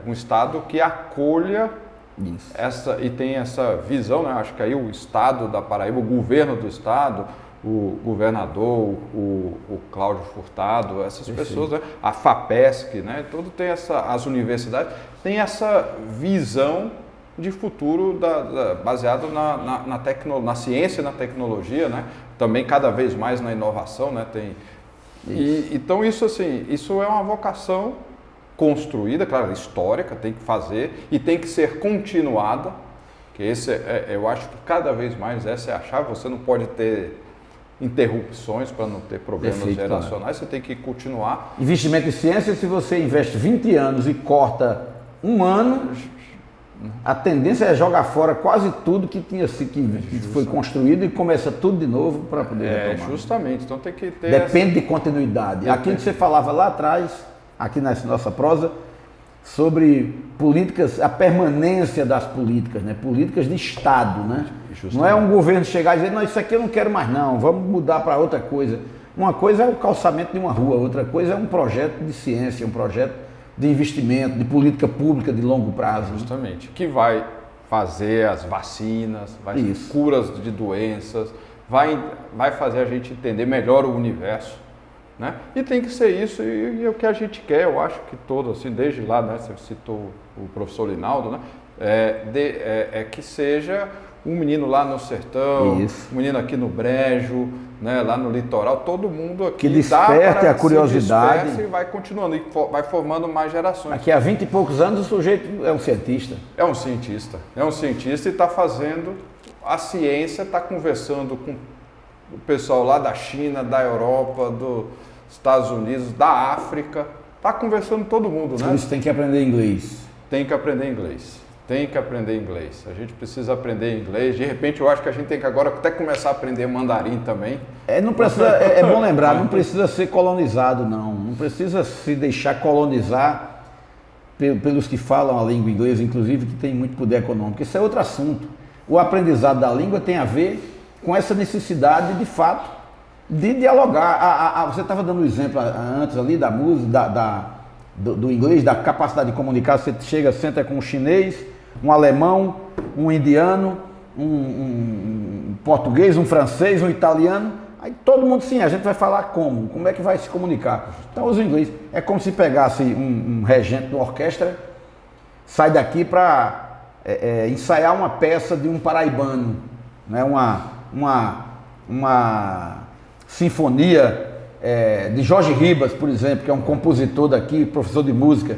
um Estado que acolha isso. E tem essa visão, né? Acho que aí o Estado da Paraíba, o governo do Estado, o governador, o Cláudio Furtado, essas pessoas, né? A FAPESC, né? Tudo tem as universidades, tem essa visão de futuro baseado na ciência e na tecnologia, né? Também cada vez mais na inovação, né? Então isso é uma vocação construída, claro, histórica, tem que fazer e tem que ser continuada, que eu acho que cada vez mais essa é a chave. Você não pode ter interrupções para não ter problemas geracionais, claro. Você tem que continuar. Investimento em ciência, se você investe 20 anos e corta um ano, a tendência é jogar fora quase tudo que foi construído e começa tudo de novo para poder retomar. Justamente, então tem que ter... Depende de continuidade. Aquilo que você falava lá atrás, aqui nessa nossa prosa, sobre políticas, a permanência das políticas, né? Políticas de Estado, né? Justamente. Não é um governo chegar e dizer, não, isso aqui eu não quero mais não, vamos mudar para outra coisa. Uma coisa é o calçamento de uma rua, outra coisa é um projeto de ciência, um projeto de investimento, de política pública de longo prazo. Justamente, que vai fazer as vacinas, curas de doenças, vai fazer a gente entender melhor o universo, né? E tem que ser isso, e é o que a gente quer, eu acho que todo, assim, desde lá, né, você citou o professor Linaldo, né, que seja um menino lá no sertão, um menino aqui no Brejo, né, lá no litoral, todo mundo aqui que desperte a curiosidade e vai continuando, e vai formando mais gerações. Daqui a 20 e poucos anos o sujeito é um cientista. É um cientista e está fazendo a ciência, está conversando com o pessoal lá da China, da Europa, dos Estados Unidos, da África, está conversando todo mundo, né? Por isso tem que aprender inglês. Tem que aprender inglês. A gente precisa aprender inglês. De repente, eu acho que a gente tem que agora até começar a aprender mandarim também. Não precisa, é bom lembrar, não precisa ser colonizado, não. Não precisa se deixar colonizar pelos que falam a língua inglesa, inclusive, que tem muito poder econômico. Isso é outro assunto. O aprendizado da língua tem a ver com essa necessidade, de fato, de dialogar. Você estava dando um exemplo antes ali da música, do inglês, da capacidade de comunicar. Você chega, senta com um chinês, um alemão, um indiano, um português, um francês, um italiano. Aí todo mundo, sim, a gente vai falar como é que vai se comunicar. Então usa o inglês. É como se pegasse um regente de uma orquestra, sai daqui para ensaiar uma peça de um paraibano, né? uma sinfonia de Jorge Ribas, por exemplo, que é um compositor daqui, professor de música,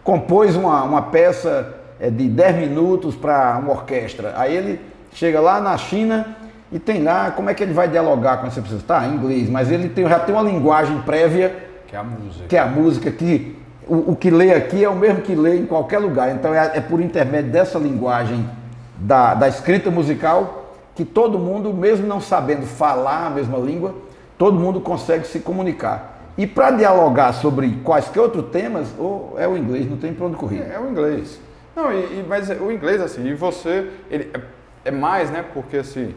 compôs uma peça de 10 minutos para uma orquestra. Aí ele chega lá na China e tem lá, como é que ele vai dialogar com essa pessoa? Tá, em inglês, mas ele já tem uma linguagem prévia, que é a música. Que é a música, que o que lê aqui é o mesmo que lê em qualquer lugar. Então é por intermédio dessa linguagem da escrita musical que todo mundo, mesmo não sabendo falar a mesma língua, todo mundo consegue se comunicar. E para dialogar sobre quaisquer outros temas, ou é o inglês, não tem para onde correr. É o inglês. Não, mas o inglês, assim, e você, ele é mais, né, porque assim,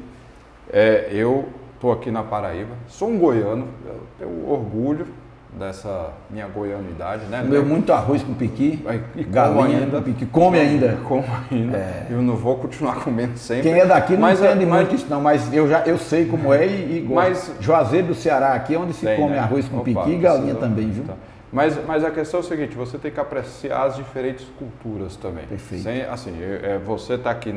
eu estou aqui na Paraíba, sou um goiano, eu tenho orgulho dessa minha goianidade, né? Comeu muito arroz com piqui, e galinha ainda, com piqui. Come ainda. Como ainda. Eu não vou continuar comendo sempre. Quem é daqui não entende muito isso não, mas eu sei como é e gosto. Mas Juazeiro do Ceará aqui é onde se come, né, arroz com piqui e galinha também, viu? Tá. Mas a questão é o seguinte, você tem que apreciar as diferentes culturas também. Perfeito. Assim, você está aqui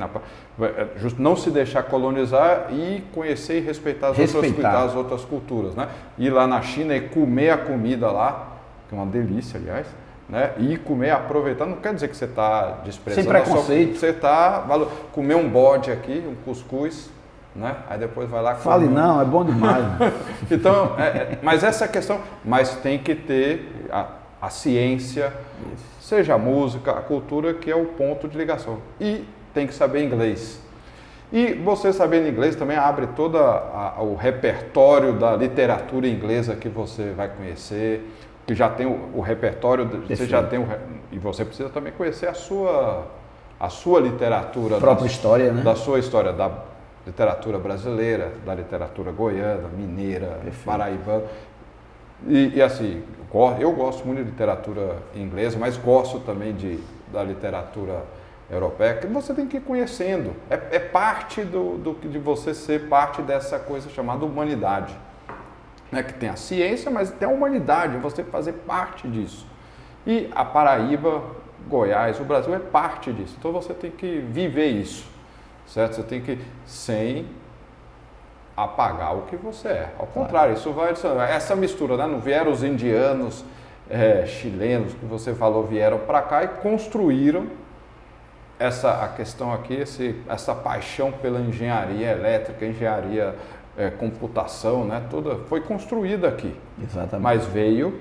não se deixar colonizar e conhecer e respeitar as outras culturas, né? Ir lá na China e comer a comida lá, que é uma delícia, aliás, né? E comer, aproveitar, não quer dizer que você está desprezando. Sem preconceito. Você está comer um bode aqui, um cuscuz, né? Aí depois vai lá comer. Fale não, é bom demais. Então, mas essa questão, mas tem que ter a ciência, seja a música, a cultura, que é o ponto de ligação. E tem que saber inglês. E você sabendo inglês também abre todo o repertório da literatura inglesa que você vai conhecer, que já tem o repertório, você já tem e você precisa também conhecer a sua literatura, a própria história, né? Da sua história, da literatura brasileira, da literatura goiana, mineira, paraibana. E assim, eu gosto muito de literatura inglesa, mas gosto também da literatura europeia, que você tem que ir conhecendo. É parte de você ser parte dessa coisa chamada humanidade. Né? Que tem a ciência, mas tem a humanidade, você fazer parte disso. E a Paraíba, Goiás, o Brasil é parte disso. Então você tem que viver isso, certo? Você tem que, sem apagar o que você é. Ao contrário, isso vai adicionar. Essa mistura, né? Não vieram os indianos, chilenos, que você falou, vieram para cá e construíram a questão aqui, essa paixão pela engenharia elétrica, engenharia computação, né? Toda foi construída aqui. Exatamente. Mas veio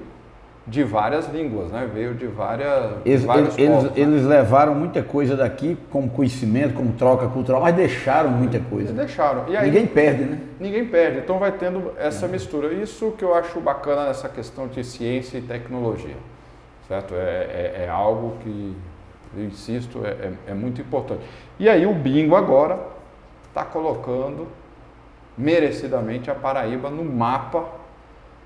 de várias línguas, né? Veio de vários povos. Eles levaram muita coisa daqui como conhecimento, como troca cultural, mas deixaram muita coisa. Deixaram. E aí, ninguém perde, né? Ninguém perde. Então vai tendo essa mistura. Isso que eu acho bacana nessa questão de ciência e tecnologia, certo? É algo que, eu insisto, é muito importante. E aí o Bingo agora está colocando merecidamente a Paraíba no mapa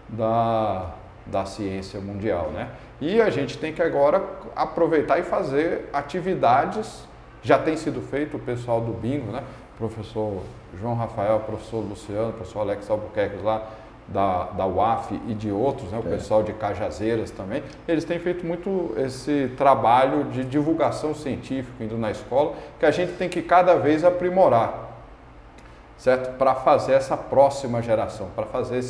da ciência mundial, né? E a gente tem que agora aproveitar e fazer atividades, já tem sido feito o pessoal do Bingo, né? Professor João Rafael, professor Luciano, professor Alex Albuquerque lá da UAF e de outros, né? O pessoal de Cajazeiras também, eles têm feito muito esse trabalho de divulgação científica indo na escola, que a gente tem que cada vez aprimorar, certo? Para fazer essa próxima geração, para fazer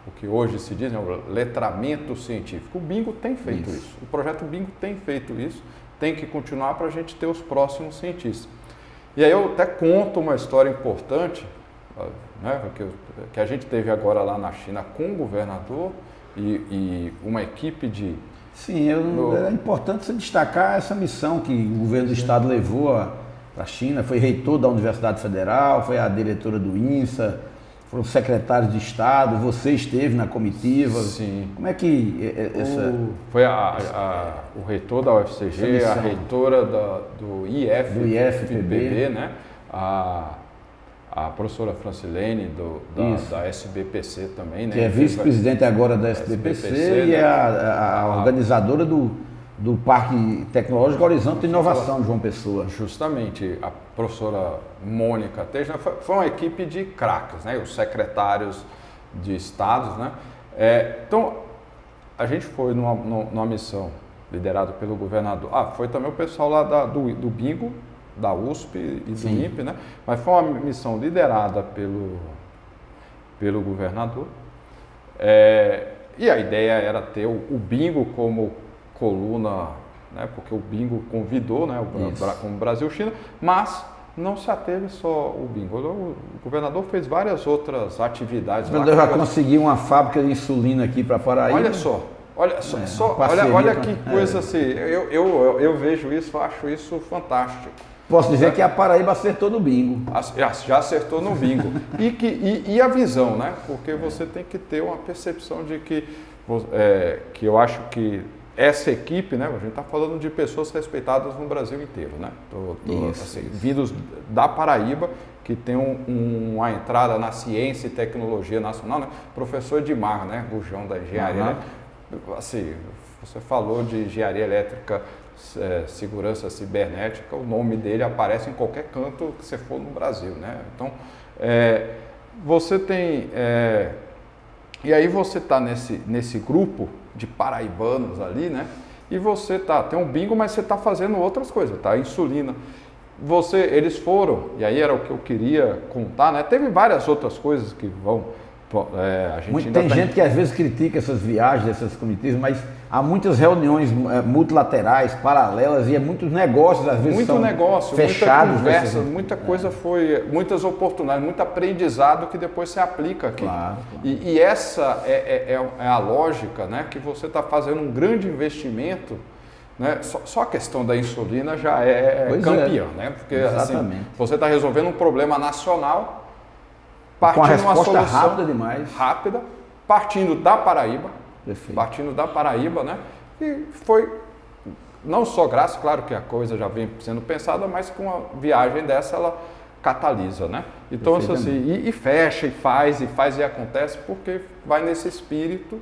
o que hoje se diz, né, o letramento científico. O Bingo tem feito isso. O projeto Bingo tem feito isso, tem que continuar para a gente ter os próximos cientistas. E aí eu até conto uma história importante, né, que a gente teve agora lá na China com o governador e uma equipe de... Sim, é importante você destacar essa missão que o governo do estado levou para a China, foi reitor da Universidade Federal, foi a diretora do INSA, foram secretários de Estado, você esteve na comitiva. Sim. Como é que Foi o reitor da UFCG, a reitora do IFPB, né? A professora Francilene da SBPC também, né? Que é vice-presidente agora da SBPC e né? é a organizadora do Parque Tecnológico Horizonte de Inovação de João Pessoa. Justamente, a professora Mônica Teixeira foi uma equipe de craques, né? Os secretários de estados, né? Então, a gente foi numa missão liderada pelo governador. Foi também o pessoal lá do Bingo, da USP e do INPE, né? Mas foi uma missão liderada pelo governador. E a ideia era ter o Bingo como coluna, né? Porque o Bingo convidou, né? Como Brasil-China, mas não se ateve só o Bingo. O governador fez várias outras atividades. O governador já conseguiu uma fábrica de insulina aqui para Paraíba. Olha que coisa assim. Eu vejo isso, acho isso fantástico. Posso dizer que a Paraíba acertou no bingo. Já acertou no bingo. E a visão, né? Porque você tem que ter uma percepção de que eu acho que essa equipe, né? A gente está falando de pessoas respeitadas no Brasil inteiro, né? Assim, vindos da Paraíba, que tem uma entrada na ciência e tecnologia nacional, né? Professor Edmar, né? Gujão da engenharia, né? Assim, você falou de engenharia elétrica, segurança cibernética, o nome dele aparece em qualquer canto que você for no Brasil, né? Então, você tem... e aí você está nesse grupo de paraibanos ali, né? E você tem um bingo, mas você está fazendo outras coisas, tá? Insulina. Eles foram, e aí era o que eu queria contar, né? Teve várias outras coisas que vão... Tem gente que às vezes critica essas viagens, essas comitivas, mas há muitas reuniões multilaterais, paralelas, e muitos negócios às vezes muito são negócio, fechados. Muita conversa, muita coisa muitas oportunidades, muito aprendizado que depois se aplica aqui. Claro. E essa é a lógica, né? Que você está fazendo um grande investimento, né? Só a questão da insulina já é campeã, né? Porque assim, você está resolvendo um problema nacional, com a resposta solução rápida demais. Partindo da Paraíba. Perfeito. Partindo da Paraíba, né? E foi não só graças, claro que a coisa já vem sendo pensada, mas com uma viagem dessa ela catalisa, né? Então, assim, e fecha, e faz e acontece, porque vai nesse espírito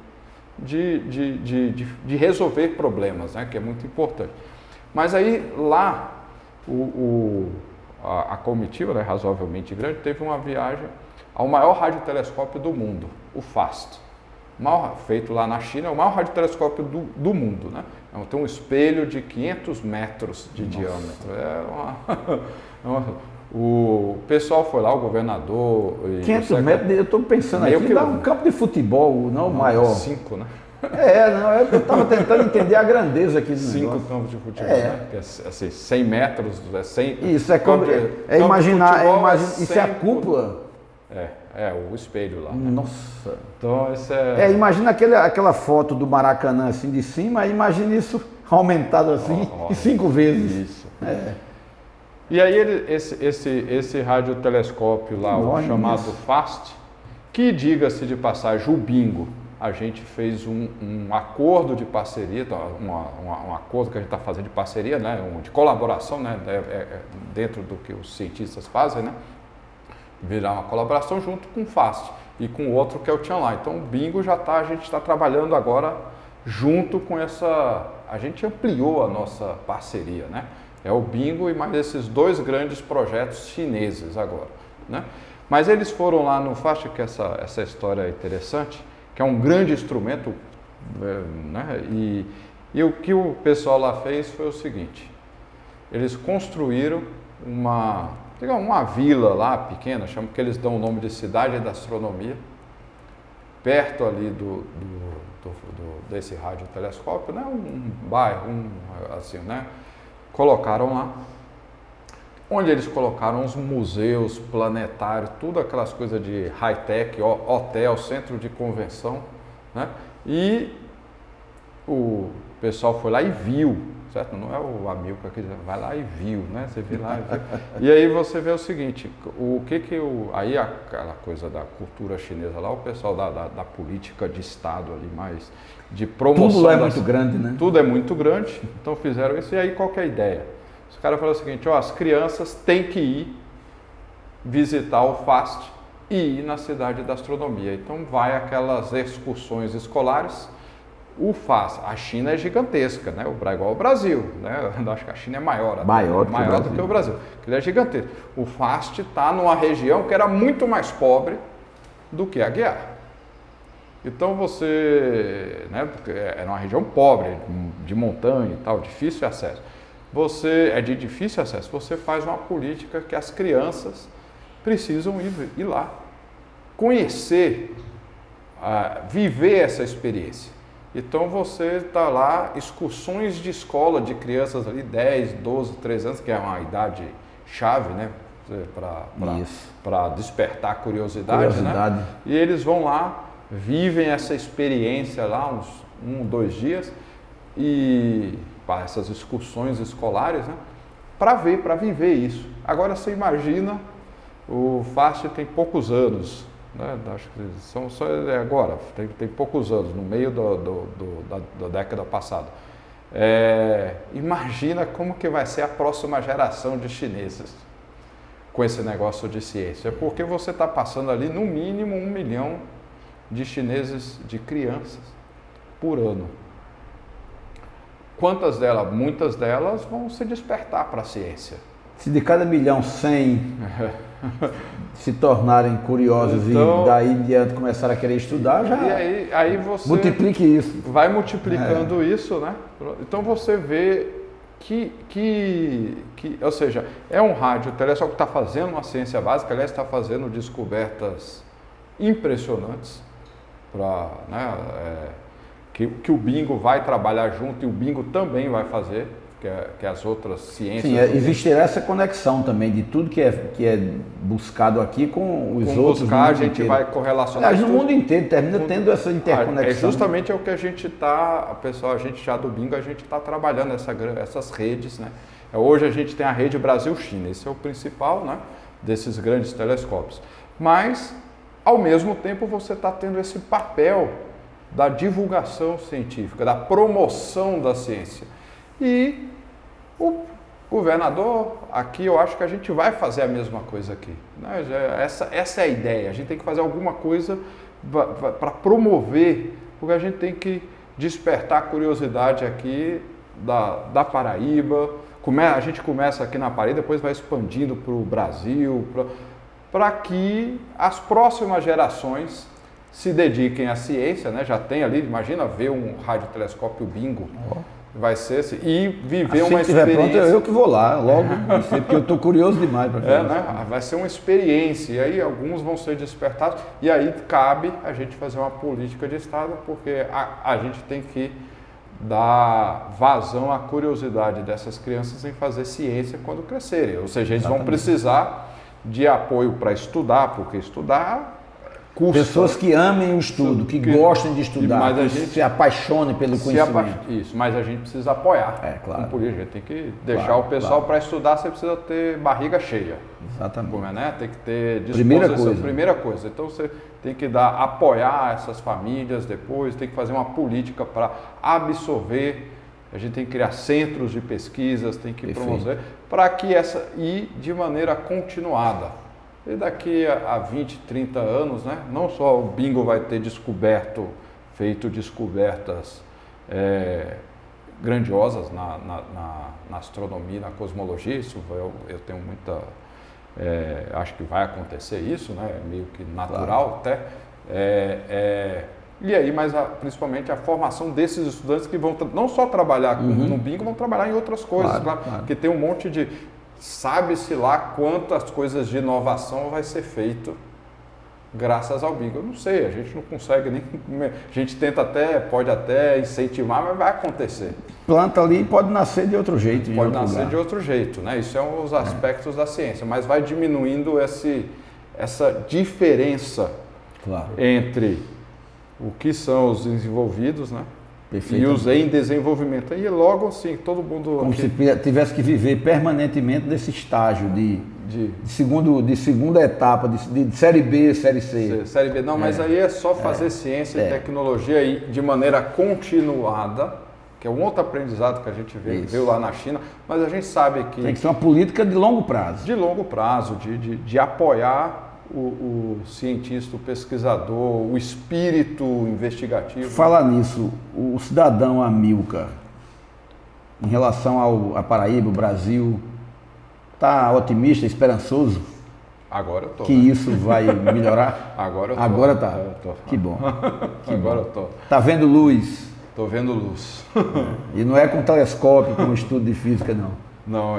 de resolver problemas, né? Que é muito importante. Mas aí lá, a comitiva, né, razoavelmente grande, teve uma viagem ao maior radiotelescópio do mundo, o FAST. Feito lá na China, é o maior radiotelescópio do mundo, né? Tem um espelho de 500 metros de diâmetro. O pessoal foi lá, o governador... 500 metros, eu estou pensando aqui, dá um campo de futebol, não maior. 5, né? Eu estava tentando entender a grandeza aqui do 5 campos de futebol, né? Assim, 100 metros, 100... Isso, imaginar, isso é a cúpula... o espelho lá. Né? Nossa! Então, imagina aquela foto do Maracanã assim de cima, imagina isso aumentado assim em 5 vezes. Isso. E aí esse radiotelescópio lá, o chamado FAST, que diga-se de passagem, o bingo, a gente fez um acordo de parceria, um acordo que a gente está fazendo de parceria, né? De colaboração, né? Dentro do que os cientistas fazem, né? Virar uma colaboração junto com o FAST e com o outro que é o Tianlai. Então o bingo a gente está trabalhando agora junto com a gente ampliou a nossa parceria, né? É o bingo e mais esses 2 grandes projetos chineses agora, né? Mas eles foram lá no FAST, que essa história é interessante, que é um grande instrumento, né? E o que o pessoal lá fez foi o seguinte: eles construíram uma vila lá pequena, que eles dão o nome de Cidade da Astronomia, perto ali desse radiotelescópio, né? Um bairro, assim, né? Colocaram lá, onde eles colocaram os museus planetários, tudo aquelas coisas de high-tech, hotel, centro de convenção, né? E o pessoal foi lá e viu certo? Não é o Amilcar que vai lá e viu, né? Você vê lá e viu. E aí você vê o seguinte, aí aquela coisa da cultura chinesa lá, o pessoal da política de Estado ali, mais de promoção. Tudo lá é muito grande, né? Tudo é muito grande, então fizeram isso. E aí qual que é a ideia? Os caras falaram o seguinte, ó, as crianças têm que ir visitar o FAST e ir na cidade da astronomia. Então vai aquelas excursões escolares. O FAST, a China é gigantesca, né? Igual o Brasil, né? Eu acho que a China é maior do que o Brasil. Ele é gigantesco. O FAST está numa região que era muito mais pobre do que a Aguiar. Então você, né? Era uma região pobre, de montanha e tal, difícil de acesso. É de difícil acesso. Você faz uma política que as crianças precisam ir lá, conhecer, viver essa experiência. Então você está lá, excursões de escola de crianças ali, 10, 12, 13 anos, que é uma idade chave, né? Para despertar a curiosidade, né? E eles vão lá, vivem essa experiência lá, uns 1, 2 dias, e para essas excursões escolares, né? Para viver isso. Agora você imagina, o FAST tem poucos anos, né? Acho que são só agora, tem poucos anos, no meio da década passada. Imagina como que vai ser a próxima geração de chineses com esse negócio de ciência, porque você está passando ali no mínimo 1 milhão de chineses, de crianças, por ano. Quantas delas? Muitas delas vão se despertar para a ciência. Se de cada 1 milhão 100 se tornarem curiosos e daí em diante começarem a querer estudar, já e aí você multiplique isso. Vai multiplicando isso, né? Então você vê ou seja, é um radiotelescópio que está fazendo uma ciência básica, aliás, está fazendo descobertas impressionantes, que o Bingo vai trabalhar junto e o Bingo também vai fazer, que as outras ciências... Sim, existirá essa conexão também de tudo que é buscado aqui com os outros. A gente vai correlacionar. Mas no mundo inteiro termina tendo essa interconexão. É justamente o que a gente está, pessoal, a gente já do Bingo, a gente está trabalhando essas redes, né? Hoje a gente tem a rede Brasil-China, esse é o principal, né, desses grandes telescópios. Mas, ao mesmo tempo, você está tendo esse papel da divulgação científica, da promoção da ciência. E o governador, aqui eu acho que a gente vai fazer a mesma coisa aqui, né? Essa é a ideia, a gente tem que fazer alguma coisa para promover, porque a gente tem que despertar a curiosidade aqui da Paraíba. A gente começa aqui na Paraíba, depois vai expandindo para o Brasil, para que as próximas gerações se dediquem à ciência, né? Já tem ali, imagina ver um radiotelescópio Bingo, vai ser assim, e viver uma experiência. Se estiver pronto, eu que vou lá logo, porque eu estou curioso demais para ver. Né? Vai ser uma experiência, e aí alguns vão ser despertados, e aí cabe a gente fazer uma política de Estado, porque a gente tem que dar vazão à curiosidade dessas crianças em fazer ciência quando crescerem. Ou seja, eles vão precisar de apoio para estudar, porque estudar custa. Pessoas que amem o estudo, que gostem de estudar, que se apaixonem pelo conhecimento. Isso, mas a gente precisa apoiar. Claro. Por isso, a gente tem que deixar o pessoal para estudar, você precisa ter barriga cheia. Exatamente. Né? Tem que ter disposição. Primeira coisa. Então você tem que apoiar essas famílias depois, tem que fazer uma política para absorver. A gente tem que criar centros de pesquisas, tem que promover, para que ir de maneira continuada. E daqui a 20, 30 anos, né, não só o Bingo vai ter feito descobertas grandiosas na astronomia, na cosmologia, isso eu tenho muita... acho que vai acontecer isso, né, é meio que natural. Claro. Até. E aí, mas principalmente a formação desses estudantes que vão não só trabalhar no Bingo, vão trabalhar em outras coisas, claro. Porque tem um monte de... Sabe-se lá quantas coisas de inovação vai ser feito graças ao Bingo. Eu não sei, a gente não consegue nem... A gente pode até incentivar, mas vai acontecer. Planta ali e pode nascer de outro jeito. Pode nascer de outro jeito, né? Isso é um dos aspectos da ciência, mas vai diminuindo essa diferença entre o que são os desenvolvidos, né? e usei em desenvolvimento. E logo assim, todo mundo... Como se tivesse que viver permanentemente nesse estágio de segunda etapa, de Série B, Série C. Série B, não, mas aí é só fazer ciência e tecnologia aí de maneira continuada, que é um outro aprendizado que a gente viu lá na China, mas a gente sabe que... Tem que ser uma política de longo prazo. De longo prazo, de apoiar o cientista, o pesquisador, o espírito investigativo. Falar nisso, o cidadão Amilcar, em relação a Paraíba, o Brasil, está otimista, esperançoso? Agora eu tô. Que isso vai melhorar? Agora eu tô. Agora tá. Tô. Que bom. Agora eu tô. Tá vendo luz? Tô vendo luz. E não é com telescópio, com estudo de física, não. Não,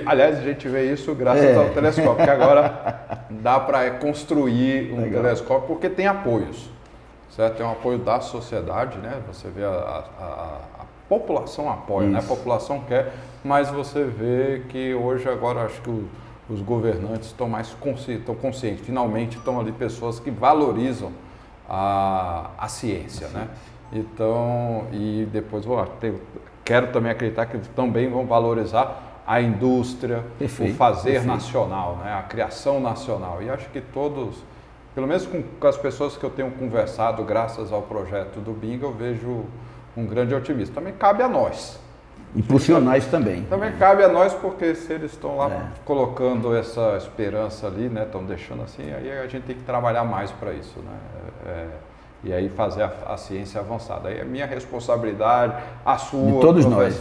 aliás, a gente vê isso graças ao telescópio, que agora dá para construir um telescópio porque tem apoios, certo? Tem um apoio da sociedade, né? Você vê a população apoia, né? A população quer, mas você vê que hoje agora acho que os governantes estão mais conscientes, finalmente estão ali pessoas que valorizam a ciência, né? Então, e depois quero também acreditar que também vão valorizar a indústria, o fazer nacional, né? A criação nacional. E acho que todos, pelo menos com as pessoas que eu tenho conversado, graças ao projeto do Binga, eu vejo um grande otimismo. Também cabe a nós. Impulsionar isso também. Também cabe a nós, porque se eles estão lá colocando essa esperança ali, né? Estão deixando assim, aí a gente tem que trabalhar mais para isso, né? E aí fazer a ciência avançada. Aí é minha responsabilidade, a sua, de todos nós,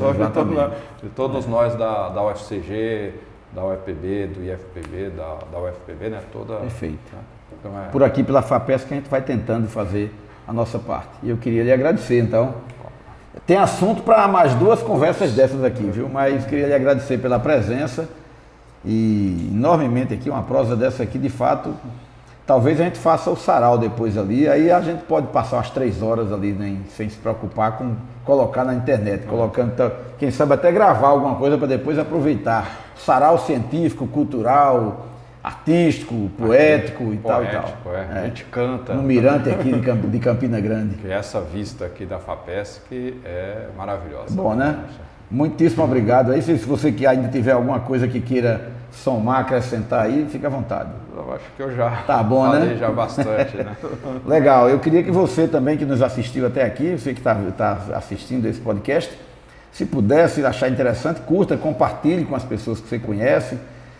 de todos nós da UFCG, da UEPB, do IFPB, da UFPB, né? Toda. Perfeito. Né? Então, por aqui, pela FAPESC, a gente vai tentando fazer a nossa parte. E eu queria lhe agradecer, então. Tem assunto para mais 2 conversas dessas aqui, viu? Mas queria lhe agradecer pela presença e enormemente aqui, uma prosa dessa aqui, de fato. Talvez a gente faça o sarau depois ali, aí a gente pode passar umas 3 horas ali, né, sem se preocupar com colocar na internet, colocando, quem sabe até gravar alguma coisa para depois aproveitar. Sarau científico, cultural, artístico, poético e tal. A gente canta. No Mirante aqui de Campina Grande. Que essa vista aqui da FAPESC é maravilhosa. Bom, né? Muitíssimo obrigado. Aí, se você que ainda tiver alguma coisa que queira somar, acrescentar aí, fica à vontade. Eu acho que eu já falei já bastante, né? Legal. Eu queria que você também, que nos assistiu até aqui, você que está assistindo esse podcast, se pudesse achar interessante, curta, compartilhe com as pessoas que você conhece,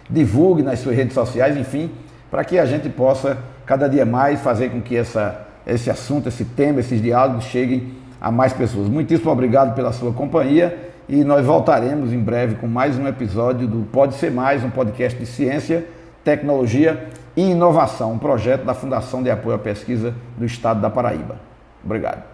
divulgue nas suas redes sociais, enfim, para que a gente possa, cada dia mais, fazer com que esse assunto, esse tema, esses diálogos cheguem a mais pessoas. Muitíssimo obrigado pela sua companhia e nós voltaremos em breve com mais um episódio do Pode Ser Mais, um podcast de ciência, tecnologia e inovação, um projeto da Fundação de Apoio à Pesquisa do Estado da Paraíba. Obrigado.